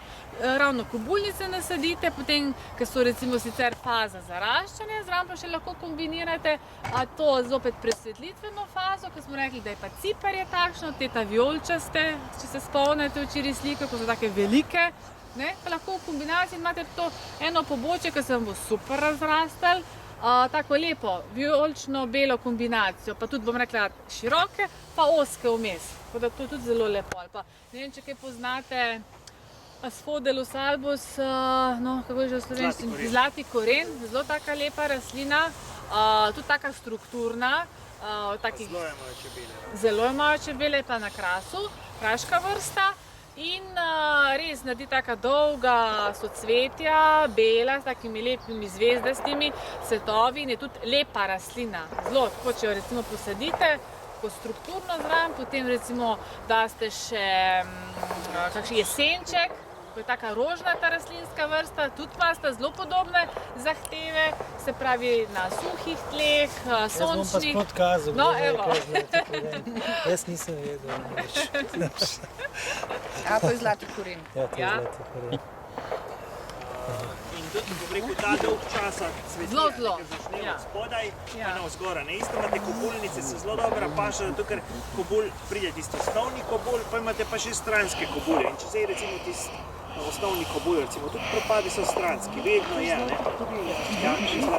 Speaker 2: ravno kobulnice nasadite, potem, ker so recimo sicer faza zaraščanja, zraven pa še lahko kombinirate to zopet presvetlitveno fazo, ker smo rekli, da je pa ciperje takšno, te ta vijoličaste, če se spomnite včeraj slike, ko so take velike, ne, pa lahko v kombinaciji imate to eno pobočje, ki se vam bo super razrastel, tako lepo, vijolično-belo kombinacijo, pa tudi bom rekla široke, pa ozke vmes. Tako da to je tudi zelo lepo. Ali pa, ne vem, če kaj poznate Asphodelus albus, no, kako je že v slovenščini? Zlati koren, zelo taka lepa rastlina, tudi taka strukturna. Zelo imajo čebele, pa na krasu, kraška vrsta. In res naredi taka dolga socvetja, bela, s takimi lepimi zvezdastimi cvetovi in je tudi lepa rastlina. Zelo, tako če jo recimo posadite, strukturno zraven, potem recimo daste še kakšen jesenček, ko je taka rožnata rastlinska vrsta, tudi pa sta zelo podobne zahteve, se pravi na suhih tleh, sončnih.
Speaker 6: Jaz bom pa spod kazal,
Speaker 2: no,
Speaker 6: kaj zlati koren. Jaz nisem vedel.
Speaker 7: A, to je zlati koren.
Speaker 6: Ja, to je zlati koren.
Speaker 5: In tudi, bom rekel, ta dolg časa cvetija, ker začne od spodaj, pa navzgora. Isto imate kobulnice, so zelo dobra paša, zato ker kobul pride tisti osnovni kobul, pa imate pa še stranske kobule. In če zdaj recimo tisti osnovni kobul, recimo, tudi propadi so stranski, vedno je, ne?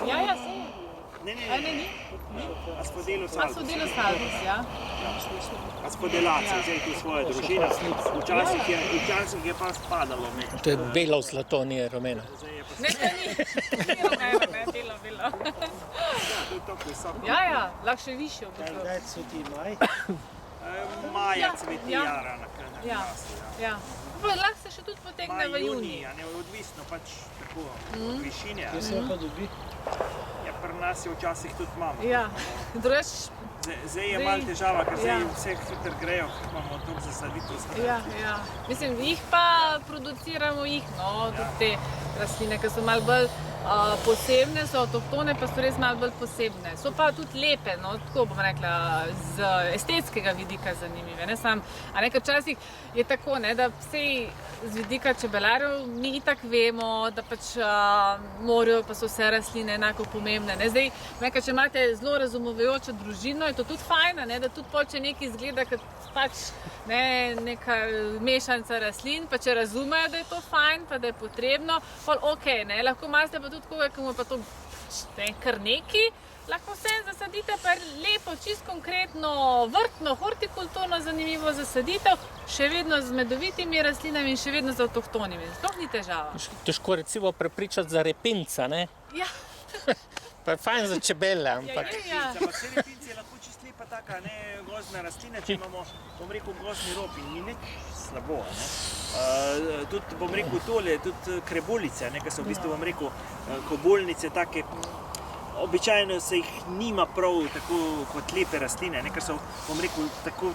Speaker 2: Ja, so.
Speaker 5: Ne.
Speaker 2: Asphodelus albus, ja.
Speaker 5: Asphodelacija, zdaj tu svoja družina. Včasih je pa spadalo med.
Speaker 1: To je belo zlato, ni rumeno.
Speaker 2: Ne, to ni rumeno, ne, belo.
Speaker 5: Ja, to je tako visoko.
Speaker 2: Ja, lahko še višje.
Speaker 6: Kdaj cveti maj?
Speaker 5: Maja cveti jara na krasu.
Speaker 2: Ja. Lahko se še tudi potegne v juniji.
Speaker 5: Ne, odvisno pač tako od višine.
Speaker 6: Kje se pa dobi?
Speaker 5: Ja, pri nas je včasih tudi imamo.
Speaker 2: Ja, drugač.
Speaker 5: Zdaj je malo težava, ker zdaj vseh hitro grejo, ker imamo toliko zasaditev.
Speaker 2: Ja. Mislim, jih pa produciramo no, tudi te rastline, ki so malo bolj posebne, so avtohtone, pa so res malo bolj posebne. So pa tudi lepe, no, tako bom rekla, z estetskega vidika zanimive. Ne, ker včasih je tako, ne, da vsej z vidika čebelarjev mi itak vemo, da pač morajo pa so vse rastline enako pomembne. Ne. Zdaj, če imate zelo razumevajočo družino, je to tudi fajn, ne, da tudi če nekaj izgleda, kot pač neka mešanca rastlin, pa če razumejo, da je to fajn, pa da je potrebno, pol okej, ne, lahko imate pa tudi koga, ki mu je pa to kar neki, lahko vse zasadite, pa lepo, čisto konkretno, vrtno, hortikulturno zanimivo zasaditev, še vedno z medovitimi rastlinami in še vedno z avtohtonimi. Sploh ni težava.
Speaker 1: Težko recimo prepričati za repinca, ne?
Speaker 2: Ja.
Speaker 1: Pa je fajn za čebele, ampak...
Speaker 5: Ampak vse repinci je lahko čisto lepa taka gozdna rastlina, če imamo, bom rekel, gozdni rob in ni nič slabo, ne? Tudi, bom rekel, tole, tudi krebulice, ne, ki so v bistvu, bom rekel, kobulnice take, običajno se jih nima prav tako kot lepe rastline, ne, ker so, bom rekel, tako,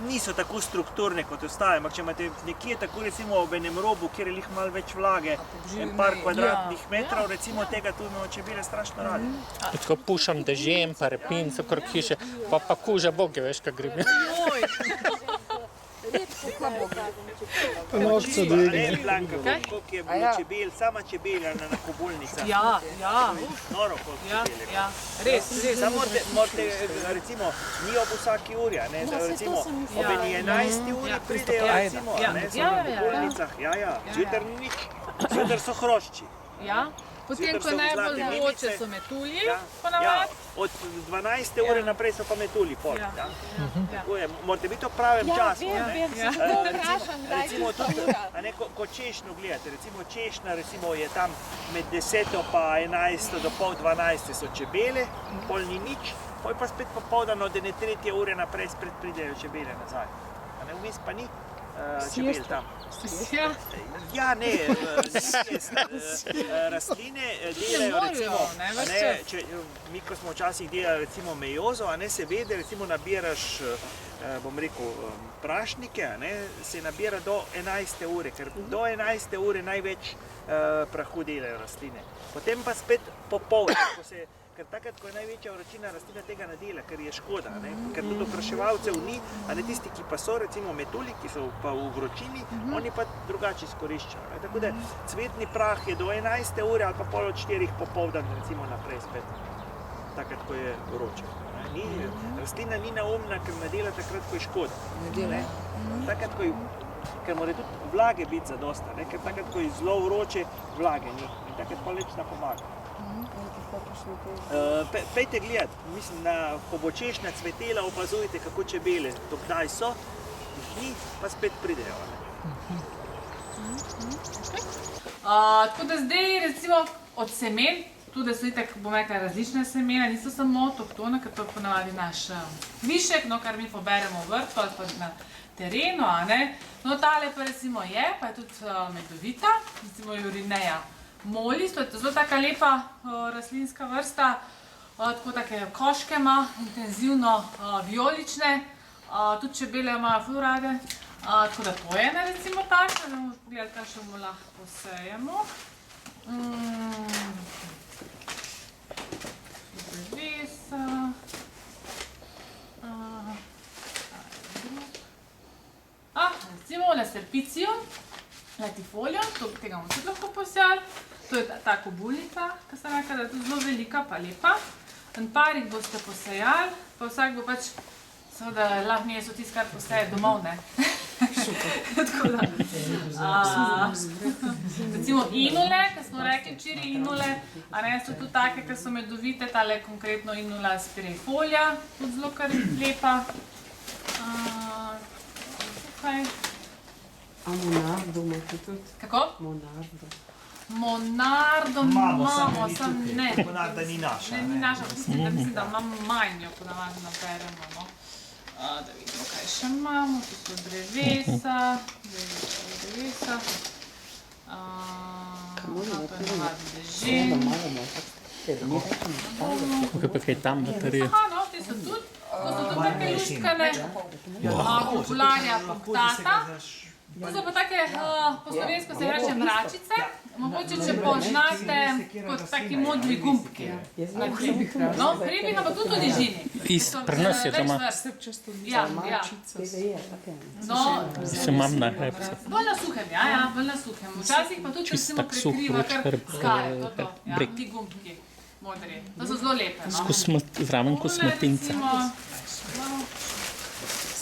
Speaker 5: niso tako strukturne kot ostale, ampak če imate nekje tako recimo ob enem robu, kjer je malo več vlage, en par kvadratnih metrov, recimo tega tu imamo čebele strašno radi.
Speaker 1: Tako pušam dežjem, pa repinc okrog hiše, pa kuža boge, veš, kaj gre.
Speaker 6: Nožca dvigni.
Speaker 5: Ne, Blanka, koliko je bilo čebel, sama čebela na kobulnicah.
Speaker 2: Ja.
Speaker 5: Noro koliko čebele.
Speaker 2: Ja, res.
Speaker 5: Samo morate, recimo, ni ob vsaki uri, ne, recimo, ob 11. uri pridejo, recimo, ne, so na kobulnicah, zjutraj ni nič, zjutraj so hrošči.
Speaker 2: Ja. Potem, ko najbolj vroče so metulji, ponavadi.
Speaker 5: Od 12. ure naprej so pa metulji pol. Tako je, morate biti v pravem času. Recimo tudi, ko češnjo gledate, recimo češnja je tam med 10. pa 11. do pol 12. so čebele, pol ni nič, pol pa spet popoldan od 3. ure naprej spet pridejo čebele nazaj. Vmes pa ni. čebel tam.
Speaker 2: Ja.
Speaker 5: Ja, ne, rastline delajo recimo,
Speaker 2: ne,
Speaker 5: a
Speaker 2: ves
Speaker 5: ne,
Speaker 2: čas.
Speaker 5: če, mi ko smo včasih delali recimo mejozo, a ne, se vede, recimo nabiraš, bom rekel, prašnike, a ne, se nabira do 11. ure, ker do 11. ure največ prahu delajo rastline. Potem pa spet popoldne, ker takrat, ko je največja vročina, rastlina tega ne dela, ker je škoda, ne? Ker tudi okraševalcev ni, a ne tisti, ki pa so, recimo metulji, ki so pa v vročini, oni pa drugače izkoriščajo. Ne? Tako da cvetni prah je do 11. ure ali pa pol od 4 popoldan, recimo naprej spet, takrat, ko je vroče. Rastlina ni neumna, ker ne dela takrat, ko je škoda.
Speaker 7: Ne dela.
Speaker 5: Takrat, ko je, ker mora tudi vlage biti zadosta, ne? Ker takrat, ko je zelo vroče, vlage ni in takrat pa leč ne pomaga. Pejte gledat, mislim, ko bo češnja cvetela, opazujte, kako čebele, do kdaj so, jih ni, pa spet pridejo.
Speaker 2: Tako da zdaj recimo od semen, tudi so itak, bom rekla, različne semena, niso samo avtohtona, ker to je ponavadi naš višek, no, kar mi poberemo v vrtu ali pa na terenu, a ne. No, tale pa recimo je, pa je tudi medovita, recimo Jurineja molis, to je zelo taka lepa rastlinska vrsta, tako take koške ima, intenzivno vijolične, tudi čebele imajo ful rade, tako da to je ena recimo taka, da bomo pogledali, kaj še bomo lahko posejemo. Drevesa, recimo Laserpicium, Latifolium, tega bomo tudi lahko posejali. To je ta kobulnica, ki sem rekla, da je tudi zelo velika pa lepa. En par jih boste posejali, pa vsak bo pač, seveda lahko mi je so tisti, kar poseje domov, ne. Tako da. Recimo inule, ki smo rekli včeraj inule, a ne, so tudi take, ki so medovite, tale konkretno inula spireifolia, tudi zelo kar lepa. Tukaj.
Speaker 4: A monardo imate tudi?
Speaker 2: Kako?
Speaker 4: Monardo.
Speaker 2: Monardo imamo, sam ne.
Speaker 5: Monarda ni naša.
Speaker 2: Ne, ni naša, mislim, da imamo manj, jo ponavadi naberemo, no. Da vidimo, kaj še imamo, tu so drevesa, drevesa. To je navadno dežen.
Speaker 1: Tukaj pa kaj tam baterije.
Speaker 2: Aha, no, te so tudi, to so tudi take luštkane, popularja punktata. To so pa take, po slovensko se reče mračice, mogoče če poznate kot taki modri gumbki. No, v ribih, ampak tudi v nižini.
Speaker 1: Pri nas je doma.
Speaker 2: Ja, ja. No,
Speaker 1: Se imam na hrbcu.
Speaker 2: bolj na suhem, ja, bolj na suhem. Včasih pa tudi
Speaker 1: Čisto
Speaker 2: recimo
Speaker 1: tak suh
Speaker 2: prekriva
Speaker 1: vroč
Speaker 2: kar
Speaker 1: hrbet,
Speaker 2: skale, to, ja,
Speaker 1: breg.
Speaker 2: ti gumbki, modri. To so zelo lepe, no.
Speaker 1: Zraven kosmatinca.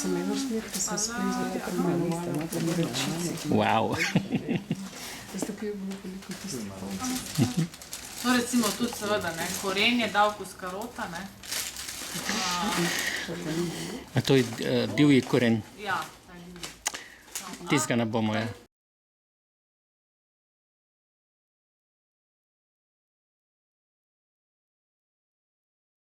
Speaker 4: Semeno smer, ki se sklizate, kar imenovali vrečici.
Speaker 1: Wow.
Speaker 4: Veste, kaj je bilo veliko tistih?
Speaker 2: No, recimo tudi seveda, ne, korenje, davkus karota, ne.
Speaker 1: A to je divji koren.
Speaker 2: Ja,
Speaker 1: Tistega ne bomo, ja.